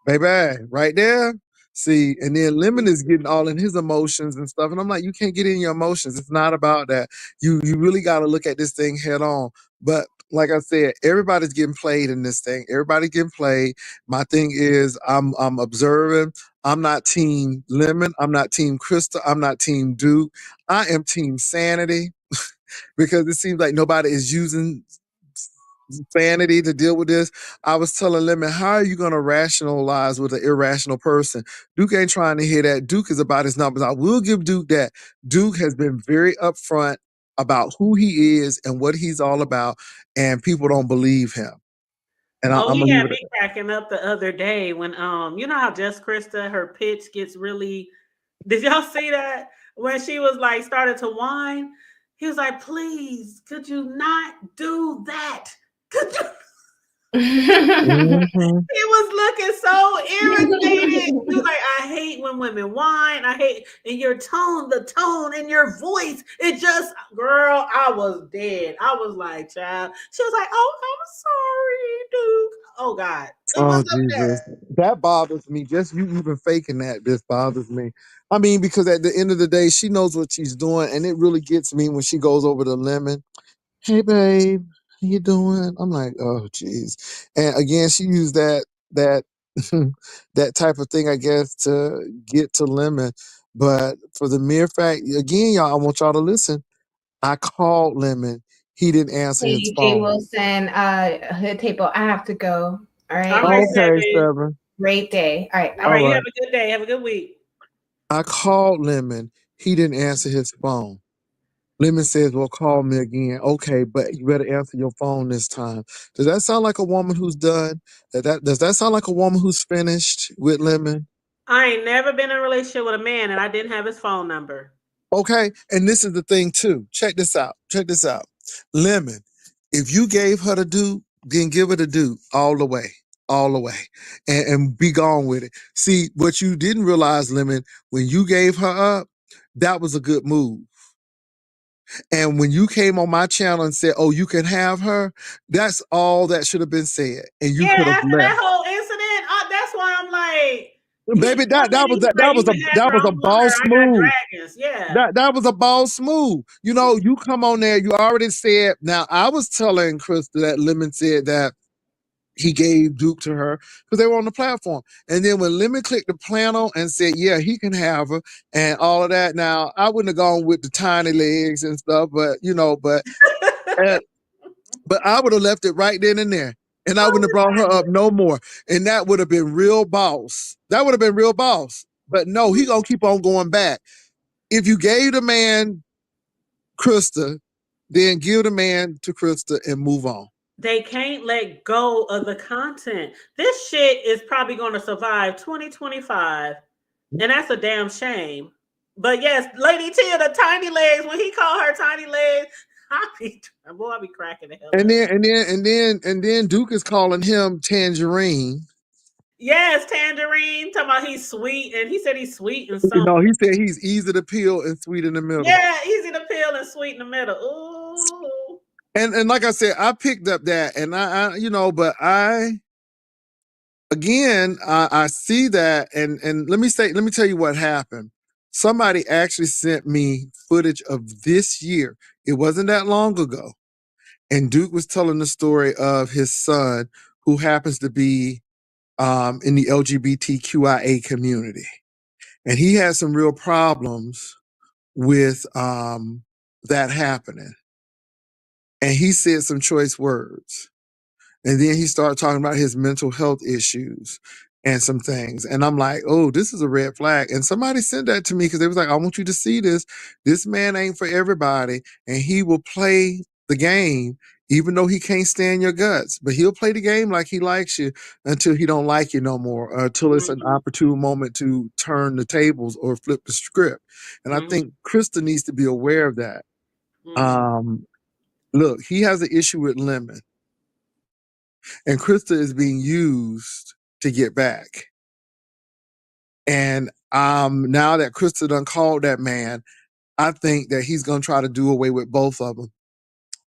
baby, right there. See, and then Lemon is getting all in his emotions and stuff. And I'm like, you can't get in your emotions. It's not about that. You really gotta look at this thing head on. But like I said, everybody's getting played in this thing. Everybody's getting played. My thing is I'm observing. I'm not team Lemon. I'm not team Krista. I'm not team Duke. I am team sanity because it seems like nobody is using sanity to deal with this. I was telling Lemon, how are you going to rationalize with an irrational person? Duke ain't trying to hear that. Duke is about his numbers. I will give Duke that. Duke has been very upfront about who he is and what he's all about, and people don't believe him. And Oh, I'm he gonna leave had it at me cracking up the other day when you know how Jess Krista, her pitch gets really. Did y'all see that when she was like started to whine? He was like, "Please, could you not do that? Could you?" that. Mhm. He was looking so irritated. He was like, "I hate when women whine. I hate and your tone, the tone in your voice. It just, girl, I was dead. I was like, child." She was like, "Oh, I'm sorry, Duke." Oh God, it was Oh up Jesus, there. that bothers me. Just you even faking that, this bothers me. I mean, because at the end of the day, she knows what she's doing, and it really gets me when she goes over to Lemon. Hey babe, how you doing? I'm like, oh geez. And again, she used that that type of thing, I guess, to get to Lemon. But for the mere fact, again, y'all, I want y'all to listen. I called Lemon. he didn't answer his Hey, Jay phone. Wilson, Hood Table. I have to go. All right. All right, Okay, Seven. Seven. Great day. All right. All Bye. right, All you right. have a good day. Have a good week. I called Lemon. He didn't answer his phone. Lemon says, well, call me again. Okay, but you better answer your phone this time. Does that sound like a woman who's done? Does that sound like a woman who's finished with Lemon? I ain't never been in a relationship with a man and I didn't have his phone number. Okay, and this is the thing too. Check this out. Check this out. Lemon, if you gave her the do, then give her the do all the way. All the way. And be gone with it. See, what you didn't realize, Lemon, when you gave her up, that was a good move. And when you came on my channel and said, "Oh, you can have her," that's all that should have been said, and you Yeah, could have after left. that whole incident, that's why I'm like, Baby, one minute he was like, you can have that her, I was a don't want her, boss I got move. dragons. Yeah. That was a boss move. You know, you come on there, you already said. Now, I was telling Krista that Lemon said that he gave Duke to her because they were on the platform. And then when Lemon clicked the panel and said, yeah, he can have her and all of that. Now, I wouldn't have gone with the tiny legs and stuff, but you know, uh, but I would have left it right then and there. And I wouldn't have brought her up no more. And that would have been real boss. That would have been real boss. But no, he gonna keep on going back. If you gave the man Krista, then give the man to Krista and move on. They can't let go of the content. This shit is probably going to survive 2025. And that's a damn shame. But yes, Lady Tia, the tiny legs, when he called her tiny legs, I be cracking the hell And up. then Duke is calling him Tangerine. Yes, Tangerine, talking about he's sweet, and he said he's sweet and You something. know, he said he's easy to peel and sweet in the middle. Yeah, easy to peel and sweet in the middle. Ooh. And like I said, I picked up that, and I you know, but I see that, and let me tell you what happened. Somebody actually sent me footage of this year. It wasn't that long ago, and Duke was telling the story of his son, who happens to be in the LGBTQIA community, and he had some real problems with that happening, and he said some choice words. And then he started talking about his mental health issues and some things. And I'm like, oh, this is a red flag. And somebody sent that to me because they was like, I want you to see this. This man ain't for everybody. And he will play the game, even though he can't stand your guts. But he'll play the game like he likes you until he don't like you no more, or until it's an opportune moment to turn the tables or flip the script. And I think Krista needs to be aware of that. Look, he has an issue with Lemon. And Krista is being used to get back. And now that Krista done called that man, I think that he's gonna try to do away with both of them.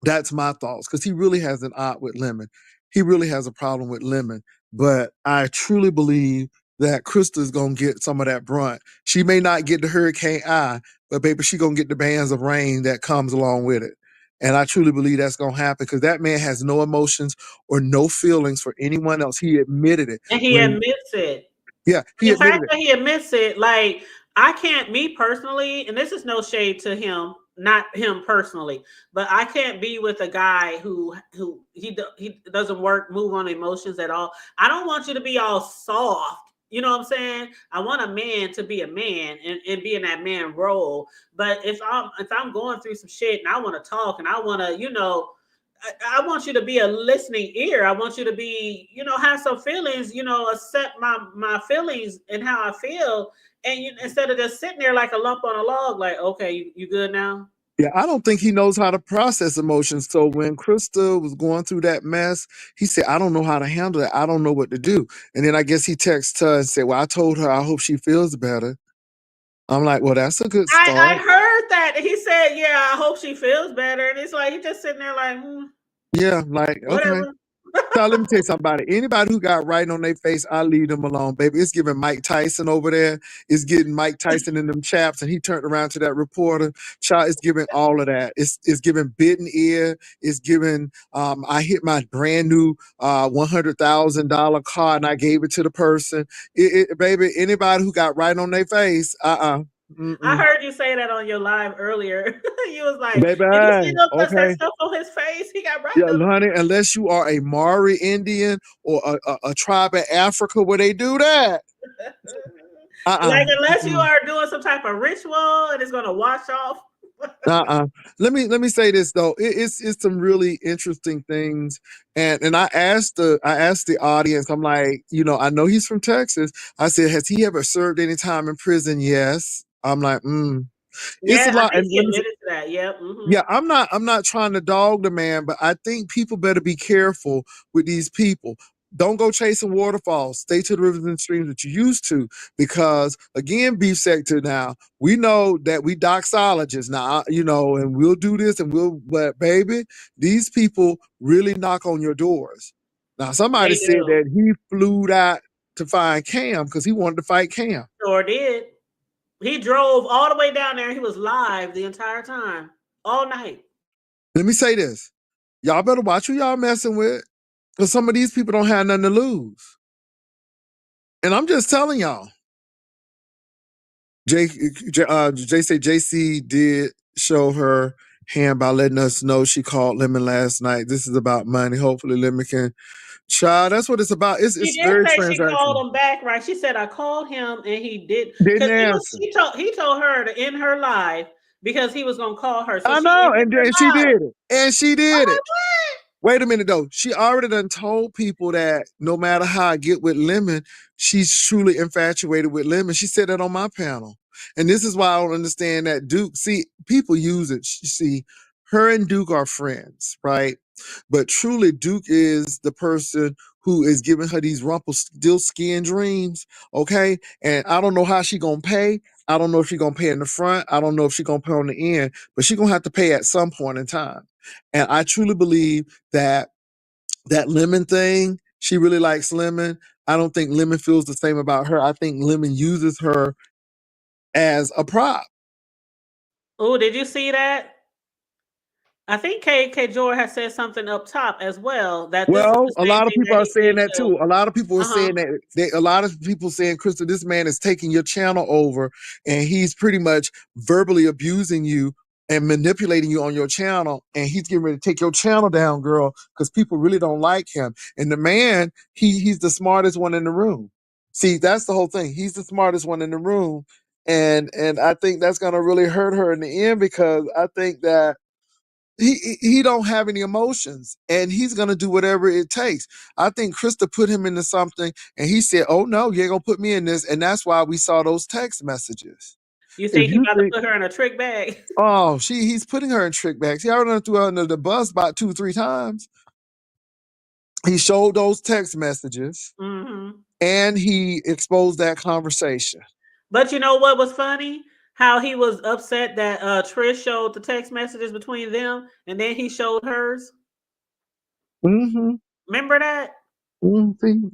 That's my thoughts, because he really has an odd with Lemon. He really has a problem with Lemon. But I truly believe that Krista's gonna get some of that brunt. She may not get the hurricane eye, but baby, she gonna get the bands of rain that comes along with it. And I truly believe that's gonna happen because that man has no emotions or no feelings for anyone else. He admitted it. And he admits it. Yeah, he The admitted fact it. that he admits it, like, I can't, me personally, and this is no shade to him, not him personally, but I can't be with a guy who he doesn't move on emotions at all. I don't want you to be all soft. You know what I'm saying? I want a man to be a man and be in that man role. But if I'm going through some shit and I want to talk and I want to, I want you to be a listening ear. I want you to be, have some feelings, accept my feelings and how I feel. And instead of just sitting there like a lump on a log, like, okay, you good now? Yeah, I don't think he knows how to process emotions. So when Krista was going through that mess, he said, I don't know how to handle it. I don't know what to do. And then I guess he texted her and said, well, I told her I hope she feels better. I'm like, well, that's a good I start. heard that. He said, yeah, I hope she feels better. And it's like, he's just sitting there like, Yeah, like, okay. whatever. So let me tell you something about it. Anybody who got writing on their face, I leave them alone, baby. It's giving Mike Tyson over there. It's getting Mike Tyson in them chaps, and he turned around to that reporter. Child, it's giving all of that. It's giving bitten ear. It's giving. I hit my brand new $100,000 car, and I gave it to the person. Baby, anybody who got writing on their face, I heard you say that on your live earlier. You was like, Baby, did you see that okay. stuff on his face? He got Yeah, wrapped up. honey, unless you are a Maori Indian or a tribe in Africa where they do that. Like, unless you Mm-mm. are doing some type of ritual and it's gonna wash off. Let me say this though. It's some really interesting things, and I asked the audience. I'm like, I know he's from Texas. I said, has he ever served any time in prison? Yes. I'm like, it's a Yeah, I lot. think And he let me admitted to that. Yep. Mm-hmm. yeah, I'm not trying to dog the man, but I think people better be careful with these people. Don't go chasing waterfalls. Stay to the rivers and streams that you used to, because again, beef sector. Now we know that we doxologists now, and we'll do this and but baby, these people really knock on your doors. Now somebody They said do. that he flew out to find Cam because he wanted to fight Cam. Sure did. He drove all the way down there. He was live the entire time, all night. Let me say this: y'all better watch who y'all messing with. Because some of these people don't have nothing to lose. And I'm just telling y'all. Jay said JC did show her hand by letting us know she called Lemon last night. This is about money. Hopefully Lemon can. Child, that's what it's about. She It's did very say she called transactional. him back, right? She said I called him and he did, Didn't because answer. he told her to end her live because he was gonna call her. So I she know, ended and she her live. did it. And she I'm did it. like, Wait a minute though. She already done told people that no matter how I get with Lemon, she's truly infatuated with Lemon. She said that on my panel. And this is why I don't understand that Duke. See, people use it. See, her and Duke are friends, right? But truly, Duke is the person who is giving her these Rumpelstiltskin dreams, okay? And I don't know how she gonna pay. I don't know if she gonna pay in the front. I don't know if she gonna pay on the end, but she gonna have to pay at some point in time. And I truly believe that Lemon thing, she really likes Lemon. I don't think Lemon feels the same about her. I think Lemon uses her as a prop. oh, did you see that? I think K Joy has said something up top as well, that this is Well, the a same lot of thing people that are he did saying that too. too. A lot of people are Uh-huh. saying that a lot of people saying, Crystal, this man is taking your channel over and he's pretty much verbally abusing you and manipulating you on your channel. And he's getting ready to take your channel down, girl, because people really don't like him. And the man, he's the smartest one in the room. See, that's the whole thing. He's the smartest one in the room. And I think that's gonna really hurt her in the end, because I think that he don't have any emotions and he's gonna do whatever it takes. I think Krista put him into something and he said, oh no, you ain't gonna put me in this. And that's why we saw those text messages. You If think he you about to think, put her in a trick bag? oh, he's putting her in trick bags. He already done threw her under the bus about 2 or 3 times. He showed those text messages Mm-hmm. and he exposed that conversation. But you know what was funny? How he was upset that Trish showed the text messages between them and then he showed hers. Mm-hmm. Remember that? Mm-hmm.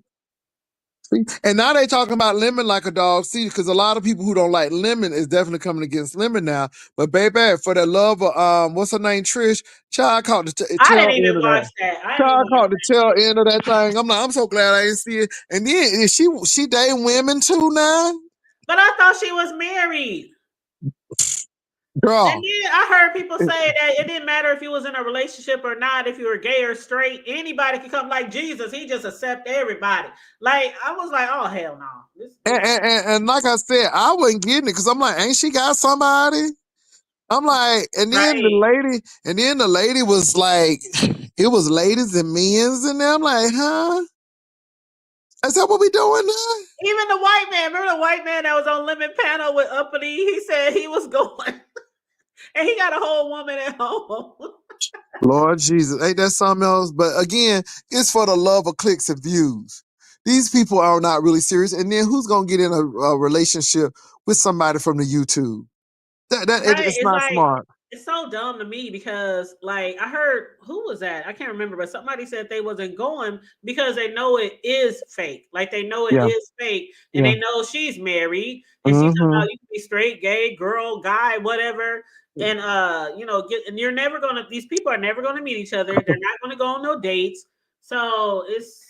See? And now they talking about Lemon like a dog. See, because a lot of people who don't like Lemon is definitely coming against Lemon now. But baby, for the love of what's her name, Trish, child caught the I tail didn't even end of watch that. that. I didn't even Child watch caught the tail end of that thing. I'm so glad I didn't see it. And then is she dating women too now, But I thought she was married. And girl. then I heard people say that it didn't matter if you was in a relationship or not, if you were gay or straight, anybody could come like Jesus. He just accept everybody. Like I was like, oh hell no. And like I said, I wasn't getting it because I'm like, ain't she got somebody? I'm like, Right. and then the lady was like, it was ladies and men's, and I'm like, huh? Is that what we doing now? Even the white man, remember the white man that was on Lemon Panel with Uppity? He said he was going and he got a whole woman at home. Lord Jesus, ain't that something else? But again, it's for the love of clicks and views. These people are not really serious. And then who's gonna get in a relationship with somebody from the YouTube? Right. It's not smart. It's so dumb to me because like I heard who was that? I can't remember, but somebody said they wasn't going because they know it is fake. Like they know it Yeah, is fake and yeah. they know she's married and she's talking Mm-hmm. about you can be straight, gay, girl, guy, whatever. And and you're never gonna these people are never gonna meet each other. They're not gonna go on no dates. So it's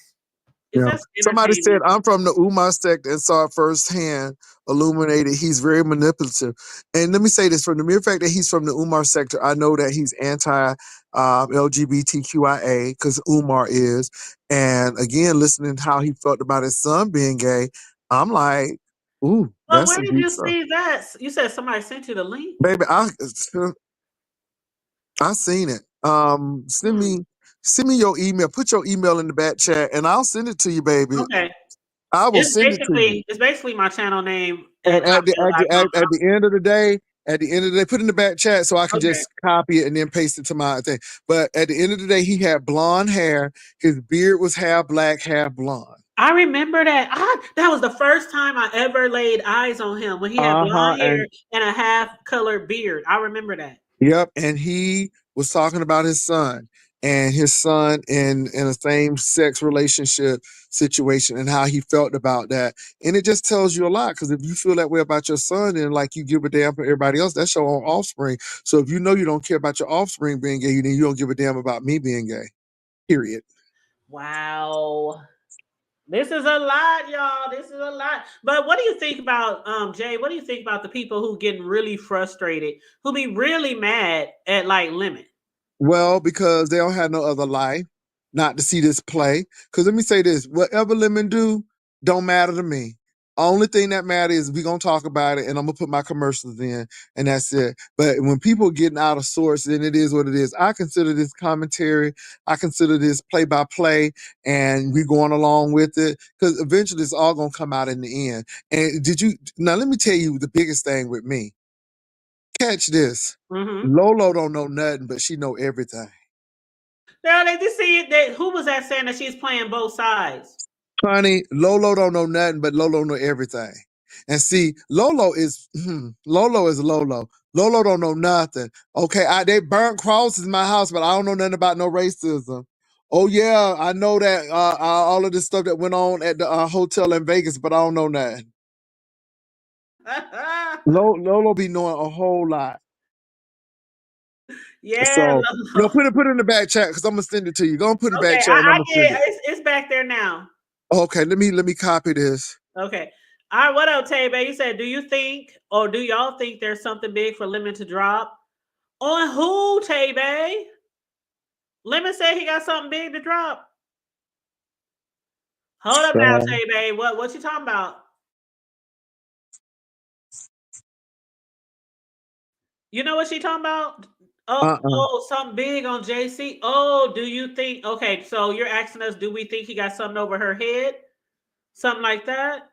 It's Yeah. just Somebody said, entertainment. I'm from the Umar sector and saw it firsthand, illuminated. He's very manipulative. And let me say this, from the mere fact that he's from the Umar sector, I know that he's anti LGBTQIA because Umar is. And again, listening to how he felt about his son being gay, I'm like, ooh, Well, that's where some did deep you stuff. see that? You said somebody sent you the link. Baby, I seen it. Hmm. Send me your email. Put your email in the back chat and I'll send it to you, baby. Okay. I will send it to you. It's basically my channel name And at hotmail.com. at the end of the day, put it in the back chat so I can Okay. just copy it and then paste it to my thing. But at the end of the day, he had blonde hair. His beard was half black, half blonde. I remember that. That was the first time I ever laid eyes on him when he had Uh-huh. blonde hair and a half colored beard. I remember that. Yep, and he was talking about his son and his son in a same sex relationship situation and how he felt about that. And it just tells you a lot because if you feel that way about your son and like you give a damn for everybody else, that's your own offspring. So if you know you don't care about your offspring being gay, then you don't give a damn about me being gay. Period. Wow. This is a lot, y'all. This is a lot. But what do you think about Jay? What do you think about the people who getting really frustrated, who be really mad at like Lemon? Well, because they don't have no other life not to see this play. Because let me say this, whatever Lemon do, don't matter to me. Only thing that matters is we gonna talk about it and I'm gonna put my commercials in and that's it. But when people getting out of sorts, then it is what it is. I consider this commentary, I consider this play by play, and we going along with it because eventually it's all gonna come out in the end. And now let me tell you the biggest thing with me. Catch this. Mm-hmm. Lolo don't know nothing, but she know everything. Now they just see it. Who was that saying that she's playing both sides? Honey, Lolo don't know nothing, but Lolo know everything. And see, Lolo is Lolo is Lolo. Lolo don't know nothing. Okay, they burnt crosses in my house, but I don't know nothing about no racism. Oh yeah, I know that all of this stuff that went on at the hotel in Vegas, but I don't know nothing. Lolo be knowing a whole lot. Yeah, So no, Lolo. put it in the back chat because I'm gonna send it to you. Go and put it in the Okay, back chat and I'm I gonna get send it. it. It's back there now. Okay, let me copy this. Okay. All right, what up, Tay Bay? You said, do you think or do y'all think there's something big for Lemon to drop? On who, Tay Bay? Lemon said he got something big to drop. Hold up now, So, Tay Bay. What you talking about? You know what she talking about? uh-uh. Something big on JC. Oh, do you think? Okay, so you're asking us, do we think he got something over her head? Something like that?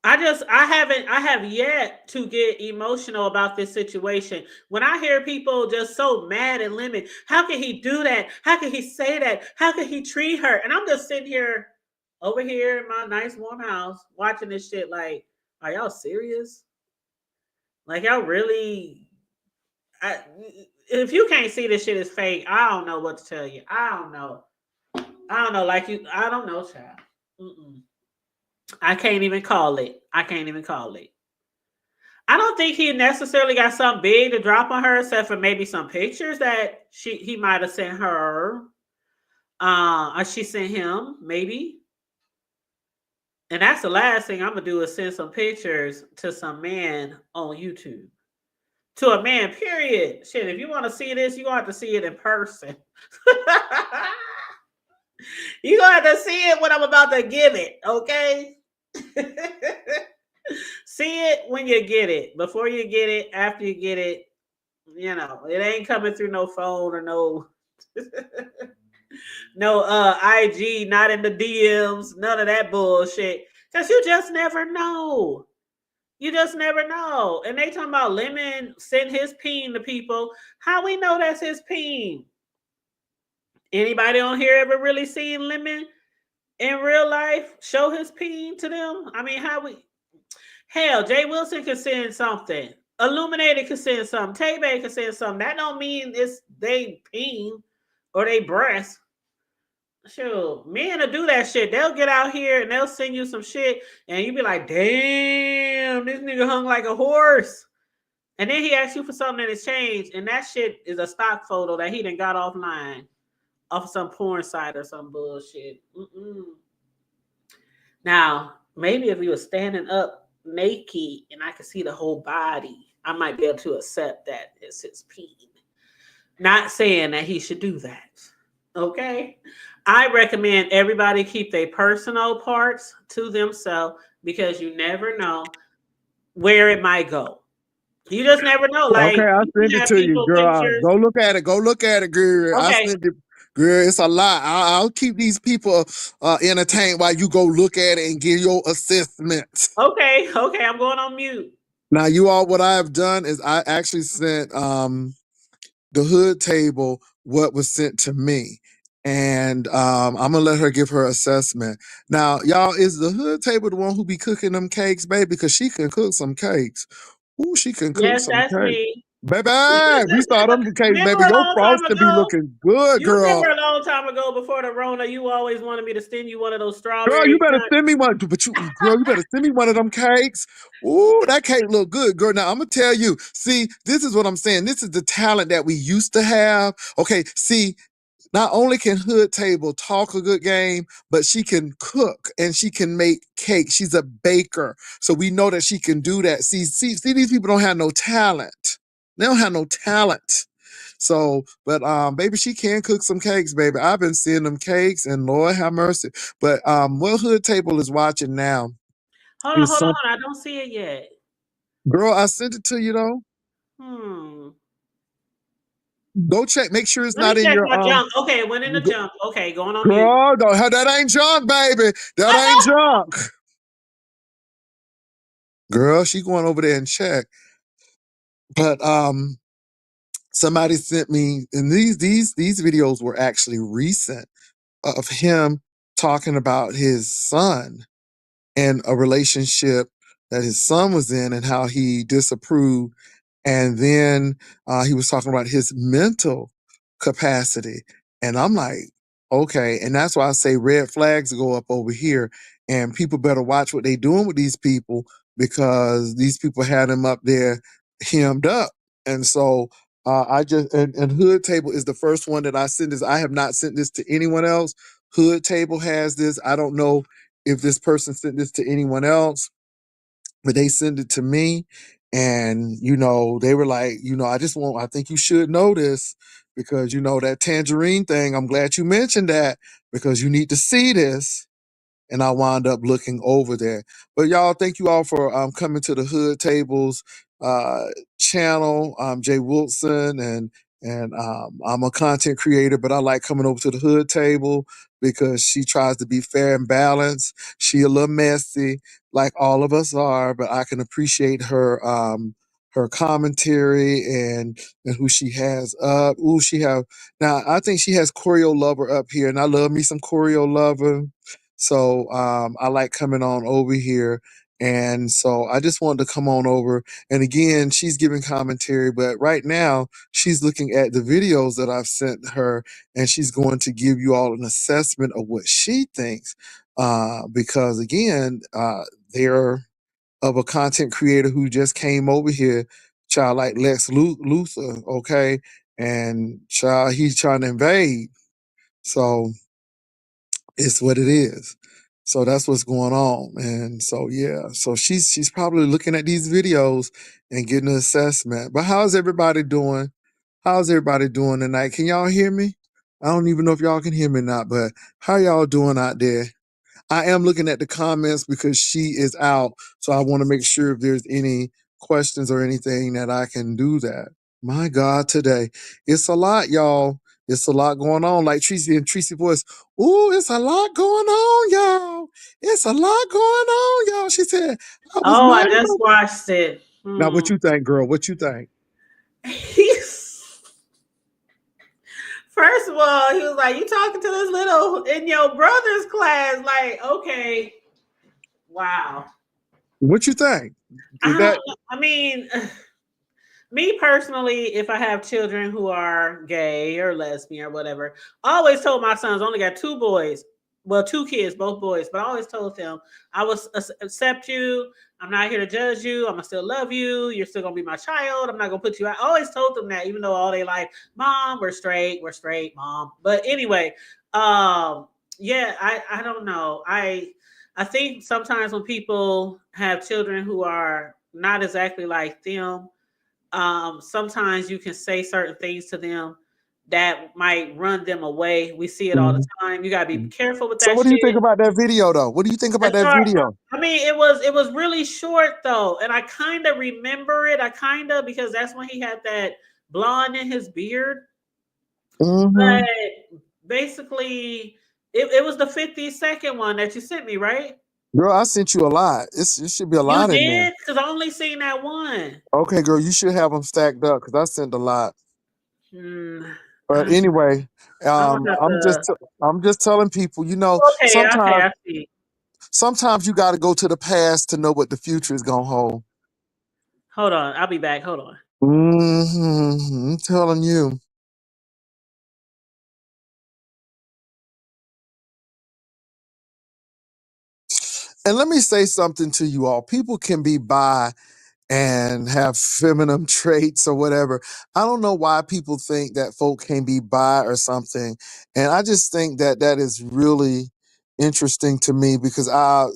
I have yet to get emotional about this situation. When I hear people just so mad at Lemon, how can he do that? How can he say that? How can he treat her? And I'm just sitting here over here in my nice warm house watching this shit like, are y'all serious? Like y'all really if you can't see this shit is fake, I don't know what to tell you. I don't know. I don't know. Like you, I don't know, child. Mm-mm. I can't even call it. I can't even call it. I don't think he necessarily got something big to drop on her, except for maybe some pictures that he might have sent her, or she sent him, maybe. And that's the last thing I'm gonna do is send some pictures to some man on YouTube. To a man, period. Shit, if you want to see this, you gonna have to see it in person. You gonna have to see it when I'm about to give it, okay? See it when you get it. Before you get it, after you get it, it ain't coming through no phone or no no IG, not in the DMs, none of that bullshit. Cause you just never know. You just never know. And they talking about Lemon send his peen to people. How we know that's his peen? Anybody on here ever really seen Lemon in real life show his peen to them? I mean, hell, Jay Wilson could send something. Illuminated could send something. Tay Bay could send something. That don't mean it's they peen or they breast. Sure, men will do that shit. They'll get out here and they'll send you some shit, and you be like, "Damn, this nigga hung like a horse." And then he asks you for something in exchange, and that shit is a stock photo that he done got offline. off some porn site or some bullshit. Mm-mm. Now, maybe if he was standing up naked and I could see the whole body, I might be able to accept that as his peen. Not saying that he should do that. Okay? I recommend everybody keep their personal parts to themselves because you never know where it might go. You just never know. Okay, Like I you sent can it have to you, people girl. pictures. Go look at it. Go look at it, girl. I Okay. sent it. Girl, it's a lot. I'll keep these people entertained while you go look at it and give your assessment. Okay. Okay. I'm going on mute. Now, you all, what I have done is I actually sent the hood table what was sent to me. And I'm gonna let her give her assessment. Now, y'all, is the hood table the one who be cooking them cakes, baby? Because she can cook some cakes. Ooh, she can cook Yes, some that's cakes. me. Baby, we saw them cakes, Remember baby. a Your long time frosting be ago? looking good, You girl. remember a long time ago before the Rona, you always wanted me to send you one of those Girl, you strawberry. better send me one. But girl, you better send me one of them cakes. Ooh, that cake look good, girl. Now I'm gonna tell you. See, this is what I'm saying. This is the talent that we used to have. Okay, see, not only can Hood Table talk a good game, but she can cook and she can make cake. She's a baker. So we know that she can do that. See, these people don't have no talent. They don't have no talent. So, but baby, she can cook some cakes, baby. I've been seeing them cakes and Lord have mercy. But what Hood Table is watching now Hold on, is hold some on. I don't see it yet. girl, I sent it to you though. Hmm. Go check, make sure it's Let me not in check your my junk. Okay, it went in the junk. Okay, going on mute. girl, don't, that ain't junk, baby. That I ain't know. junk. Girl, she going over there and check. But somebody sent me, and these videos were actually recent of him talking about his son and a relationship that his son was in and how he disapproved. And then he was talking about his mental capacity. And I'm like, okay. And that's why I say red flags go up over here. And people better watch what they doing with these people because these people had him up there hemmed up. And so I just, and Hood Table is the first one that I sent this. I have not sent this to anyone else. Hood Table has this. I don't know if this person sent this to anyone else, but they sent it to me. And, they were like, I think you should know this because, that tangerine thing. I'm glad you mentioned that because you need to see this. And I wound up looking over there. But y'all, thank you all for coming to the Hood Tables uh, channel. I'm Jay Wilson, and I'm a content creator, but I like coming over to the Hood Table because she tries to be fair and balanced. She a little messy, like all of us are, but I can appreciate her commentary and who she has up. Ooh, she have now. I think she has Choreo Lover up here, and I love me some Choreo Lover. So I like coming on over here. And so I just wanted to come on over. And again, she's giving commentary, but right now she's looking at the videos that I've sent her and she's going to give you all an assessment of what she thinks. Because again, they're of a content creator who just came over here, child like Lex Luthor, okay? And child, he's trying to invade. So it's what it is. So that's what's going on. And so yeah, so she's probably looking at these videos and getting an assessment. But how's everybody doing? How's everybody doing tonight? Can y'all hear me? I don't even know if y'all can hear me or not, but how y'all doing out there? I am looking at the comments because she is out. So I want to make sure if there's any questions or anything that I can do that. My God, today. It's a lot, y'all. It's a lot going on. Like Tracy and Tracy voice. Ooh, it's a lot going on, y'all. It's a lot going on, y'all. She said, I was Oh, I minding just my. watched it. Now, what you think, girl? What you think? First of all, he was like, "You talking to this little in your brother's class?" Like, okay, wow. What you think? Is I that don't. I mean, me personally, if I have children who are gay or lesbian or whatever, I always told my sons, I only got two boys. well, 2 kids, both boys, but I always told them I will accept you. I'm not here to judge you. I'm gonna still love you. You're still gonna be my child. I'm not gonna put you out. I always told them that, even though all they like, Mom, we're straight, Mom. But anyway, yeah, I don't know. I think sometimes when people have children who are not exactly like them, sometimes you can say certain things to them that might run them away. We see it all the Mhm. time. You gotta be careful with So that what do you think shit. about that video though? What do you think about As that far, video? I mean, it was really short though, and I kind of remember it. I kind of, because that's when he had that blonde in his beard. Mm-hmm. But basically, it was the 50-second one that you sent me, right? Girl, I sent you a lot. It should be a You lot in there. did, because I only seen that one. Okay, girl, you should have them stacked up because I sent a lot. Hmm. But anyway, I'm gonna have I'm to. I'm just telling people, Okay, okay, I see. sometimes you got to go to the past to know what the future is gonna hold. Hold on, I'll be back. Hold on. I'm telling you. And let me say something to you all. People can be bi and have feminine traits or whatever. I don't know why people think that folk can be bi or something. And I just think that that is really interesting to me because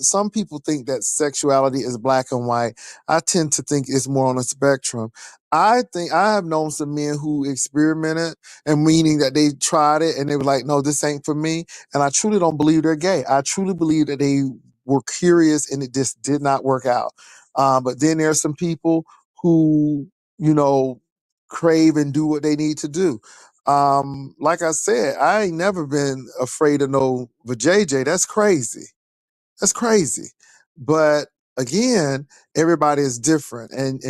some people think that sexuality is black and white. I tend to think it's more on a spectrum. I think I have known some men who experimented and meaning that they tried it and they were like, no, this ain't for me. And I truly don't believe they're gay. I truly believe that they were curious and it just did not work out. But then there's some people who, you know, crave and do what they need to do. Like I said, I ain't never been afraid of no vajayjay. That's crazy. That's crazy. But again, everybody is different. And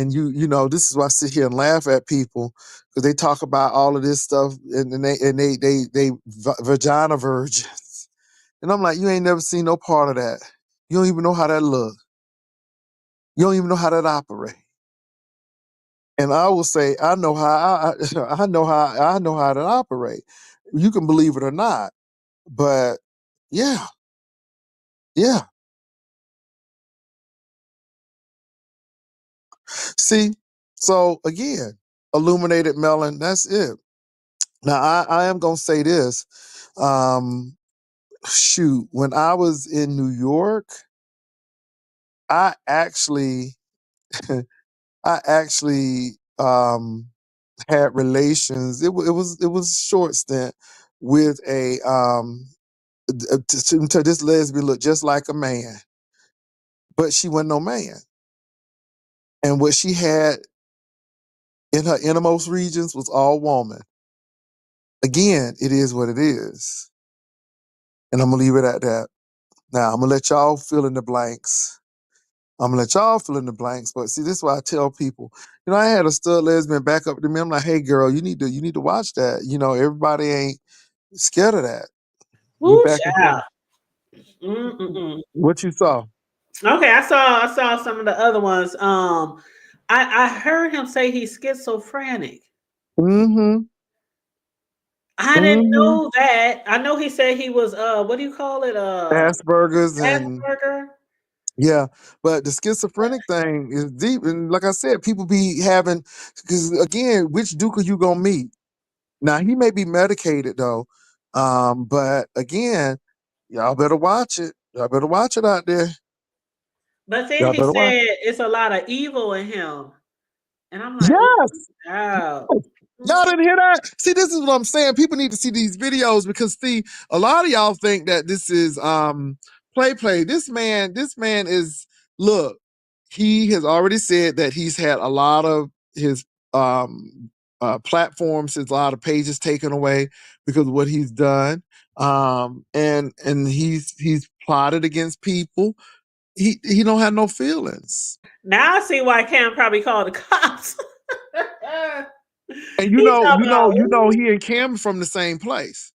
this is why I sit here and laugh at people because they talk about all of this stuff and they vagina virgins. And I'm like, you ain't never seen no part of that. You don't even know how that look. You don't even know how that operate. And I will say, I know how I know how to operate. You can believe it or not, but yeah, yeah. See, so again, illuminated melon. That's it. Now I am gonna say this. Um, Shoot, when I was in New York, I actually, I actually had relations. It was a short stint with a to this lesbian looked just like a man, but she wasn't no man. And what she had in her innermost regions was all woman. Again, it is what it is. And I'm gonna leave it at that. Now I'm gonna let y'all fill in the blanks. I'm gonna let y'all fill in the blanks. But see, this is why I tell people, I had a stud lesbian back up to me. I'm like, hey girl, you need to watch that. Everybody ain't scared of that. You Woo, back and forth. child. Mm-mm-mm. What you saw? Okay, I saw some of the other ones. I heard him say he's schizophrenic. Mm-hmm. I didn't Mm-hmm. know that. I know he said he was what do you call it? Asperger's and Asperger. yeah, but the schizophrenic thing is deep, and like I said, people be having because again, which Duke are you gonna meet? Now he may be medicated though, but again, y'all better watch it. Y'all better watch it out there. But then Y'all he better watch. said it's a lot of evil in him. And I'm like, ooh, Yes. child. Y'all didn't hear that? See, this is what I'm saying. People need to see these videos because see, a lot of y'all think that this is play. This man is look, he has already said that he's had a lot of his platforms, his a lot of pages taken away because of what he's done. And he's plotted against people. He don't have no feelings. Now I see why Cam probably called the cops. And He talking about, he and Cam from the same place.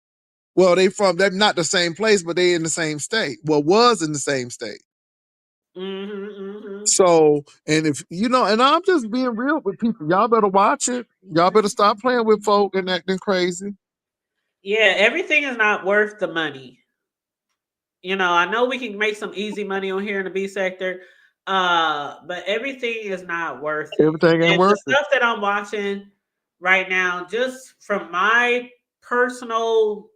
Well, they're not the same place, but they in the same state. Well, was in the same state. mm-hmm. So, and if and I'm just being real with people. Y'all better watch it. Y'all better stop playing with folk and acting crazy. Yeah, everything is not worth the money. I know we can make some easy money on here in the B sector, but everything is not worth it. Everything ain't And the worth it. stuff that I'm watching right now, just from my personal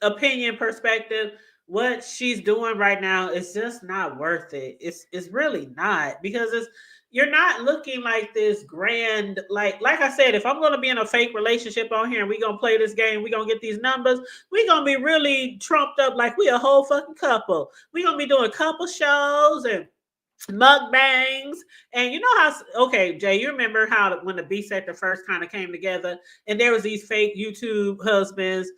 opinion perspective, what she's doing right now is just not worth it. It's really not, because you're not looking like this grand, like I said, if I'm gonna be in a fake relationship on here and we gonna play this game, we gonna get these numbers, we gonna be really trumped up like we a whole fucking couple. We gonna be doing couple shows and mukbangs. And you know how, okay, Jay, you remember how when the B sector first kind of came together and there was these fake YouTube husbands,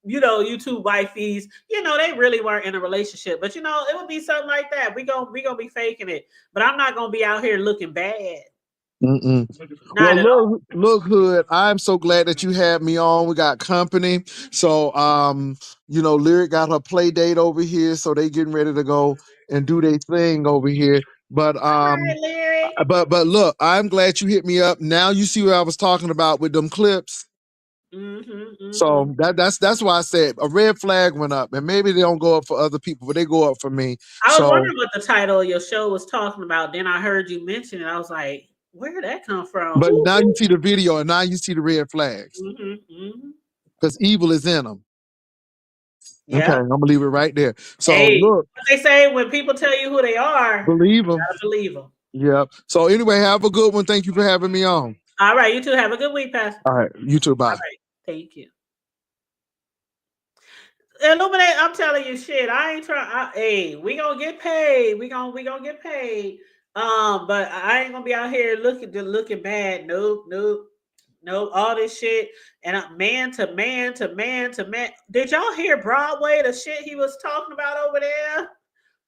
YouTube wifeys, they really weren't in a relationship. But it would be something like that. We gonna be faking it. But I'm not gonna be out here looking bad. Mm-mm. Not Well, at all. look, Hood. I'm so glad that you had me on. We got company. So, Lyric got her play date over here, so they getting ready to go and do their thing over here. But All right, Larry. but look, I'm glad you hit me up. Now you see what I was talking about with them clips. So that's why I said a red flag went up, and maybe they don't go up for other people, but they go up for me. I was So, wondering what the title of your show was talking about. Then I heard you mention it. I was like, where did that come from? but Who? now you see the video, and now you see the red flags because evil is in them. Okay, Yeah. I'm gonna leave it right there. So Hey, look, what they say, when people tell you who they are, believe you them. gotta believe them. Yep. So anyway, have a good one. Thank you for having me on. All right, you two have a good week, Pastor. All right, you too. All Bye. right, thank you. Illuminate, I'm telling you, shit. I ain't trying. Hey, we gonna get paid. We gonna get paid. But I ain't gonna be out here looking bad. Nope, nope, nope. All this shit and man to man to man to man. Did y'all hear Broadway? The shit he was talking about over there.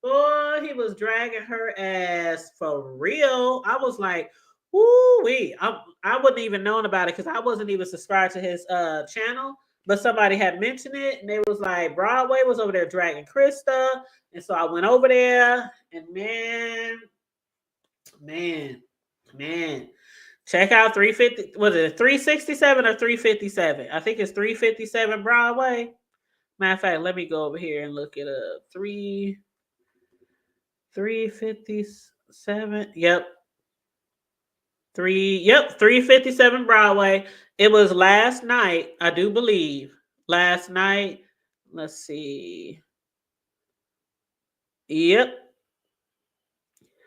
Boy, he was dragging her ass for real. I was like, "Woo wee!" I wouldn't even known about it because I wasn't even subscribed to his channel. But somebody had mentioned it, and they was like, Broadway was over there dragging Krista, and so I went over there, and man, check out 350. Was it 367 or 357? I think it's 357 Broadway. Matter of fact, let me go over here and look it up. 357. Yep. 357 Broadway. It was last night, I do believe. Last night. Let's see. Yep.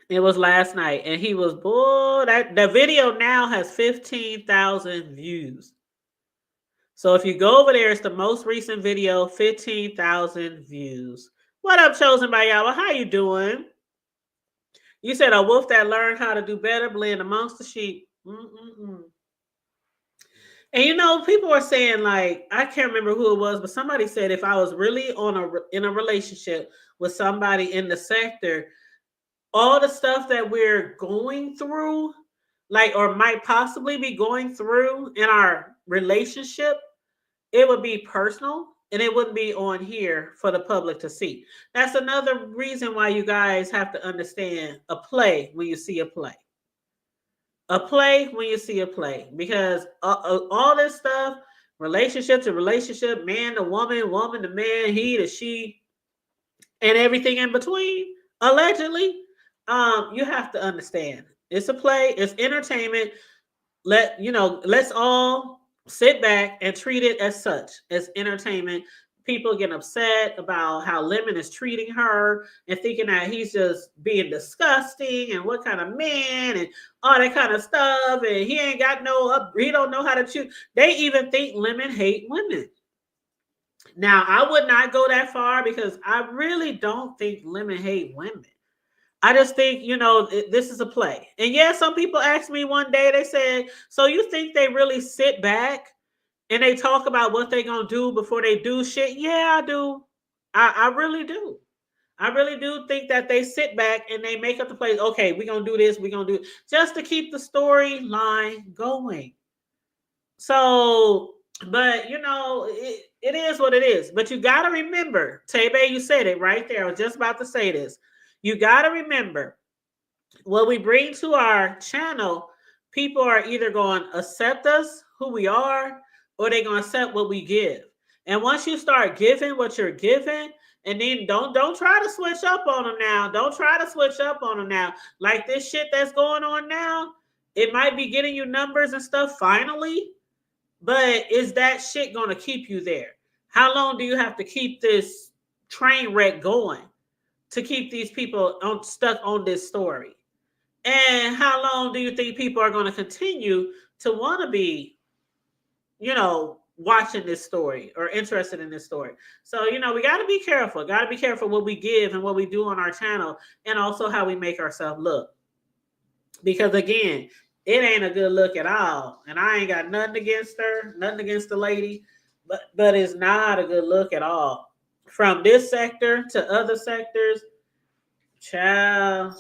It was last night. And he was, boy, the video now has 15,000 views. So if you go over there, it's the most recent video, 15,000 views. What up, Chosen by Yahweh? How you doing? You said a wolf that learned how to do better, blend amongst the sheep. And people are saying, like, I can't remember who it was, but somebody said if I was really in a relationship with somebody in the sector, all the stuff that we're going through, like, or might possibly be going through in our relationship, it would be personal and it wouldn't be on here for the public to see. That's another reason why you guys have to understand a play when you see a play. A play when you see a play, because all this stuff, relationship to relationship, man to woman, woman to man, he to she, and everything in between, allegedly, you have to understand it's a play, it's entertainment. Let's all sit back and treat it as such, as entertainment. People getting upset about how Lemon is treating her and thinking that he's just being disgusting and what kind of man and all that kind of stuff. And he ain't got he don't know how to choose. They even think Lemon hate women. Now, I would not go that far because I really don't think Lemon hate women. I just think, this is a play. And yeah, some people asked me one day, they said, so you think they really sit back and they talk about what they're going to do before they do shit? Yeah, I do. I really do. I really do think that they sit back and they make up the plays. Okay, we're going to do this. We're going to do it just to keep the storyline going. So, but, it is what it is. But you got to remember, Tebe, you said it right there. I was just about to say this. You got to remember, what we bring to our channel, people are either going to accept us, who we are, or they're going to accept what we give. And once you start giving what you're giving, And then don't try to switch up on them now. Don't try to switch up on them now. Like this shit that's going on now, it might be getting you numbers and stuff finally, but is that shit going to keep you there? How long do you have to keep this train wreck going to keep these people stuck on this story? And how long do you think people are going to continue to want to be, watching this story or interested in this story? So, we got to be careful. Got to be careful what we give and what we do on our channel, and also how we make ourselves look. Because again, it ain't a good look at all. And I ain't got nothing against her, nothing against the lady, but it's not a good look at all. From this sector to other sectors, child.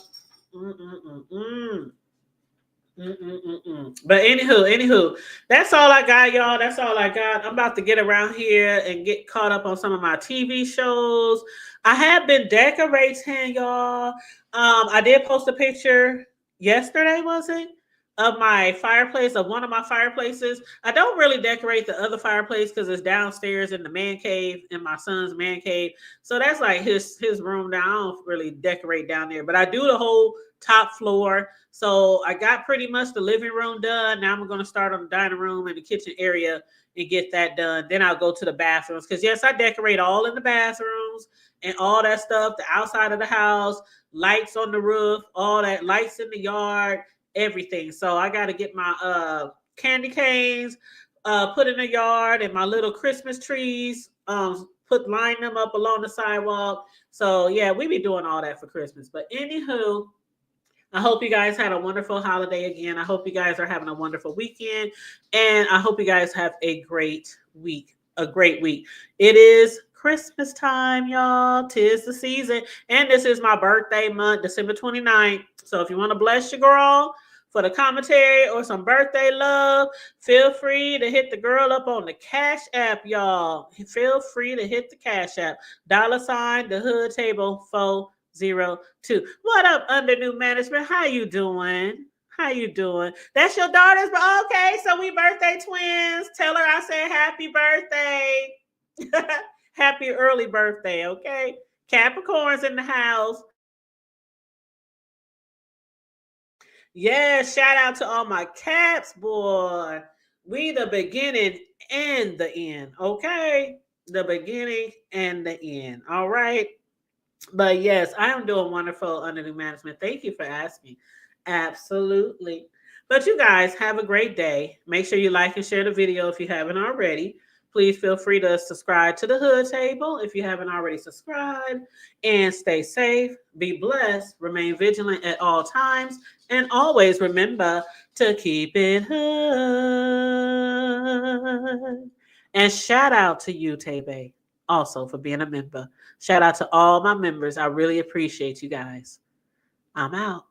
But anywho, that's all I got, y'all. That's all I got. I'm about to get around here and get caught up on some of my TV shows. I have been decorating, y'all. I did post a picture yesterday, was it? Of my fireplace, of one of my fireplaces. I don't really decorate the other fireplace because it's downstairs in the man cave, in my son's man cave. So that's like his room down. I don't really decorate down there, but I do the whole top floor. So I got pretty much the living room done. Now I'm going to start on the dining room and the kitchen area and get that done. Then I'll go to the bathrooms because yes, I decorate all in the bathrooms and all that stuff, the outside of the house, lights on the roof, all that, lights in the yard, everything. So I got to get my candy canes put in the yard and my little Christmas trees, line them up along the sidewalk. So yeah, we be doing all that for Christmas. But anywho, I hope you guys had a wonderful holiday again. I hope you guys are having a wonderful weekend. And I hope you guys have a great week. It is Christmas time, y'all. 'Tis the season. And this is my birthday month, December 29th. So if you want to bless your girl for the commentary or some birthday love, feel free to hit the girl up on the Cash App, y'all. Feel free to hit the Cash App. $ the hood table 402. What up, under new management? How you doing? That's your daughter's, but okay, so we birthday twins. Tell her I said happy birthday. Happy early birthday, okay? Capricorn's in the house. Yeah, shout out to all my Caps, boy. We the beginning and the end, okay? The beginning and the end, all right? But yes, I am doing wonderful under new management. Thank you for asking. Absolutely. But you guys have a great day. Make sure you like and share the video if you haven't already. Please feel free to subscribe to the Hood Table if you haven't already subscribed. And stay safe, be blessed, remain vigilant at all times, and always remember to keep it hood. And shout out to you, Tebe, also for being a member. Shout out to all my members. I really appreciate you guys. I'm out.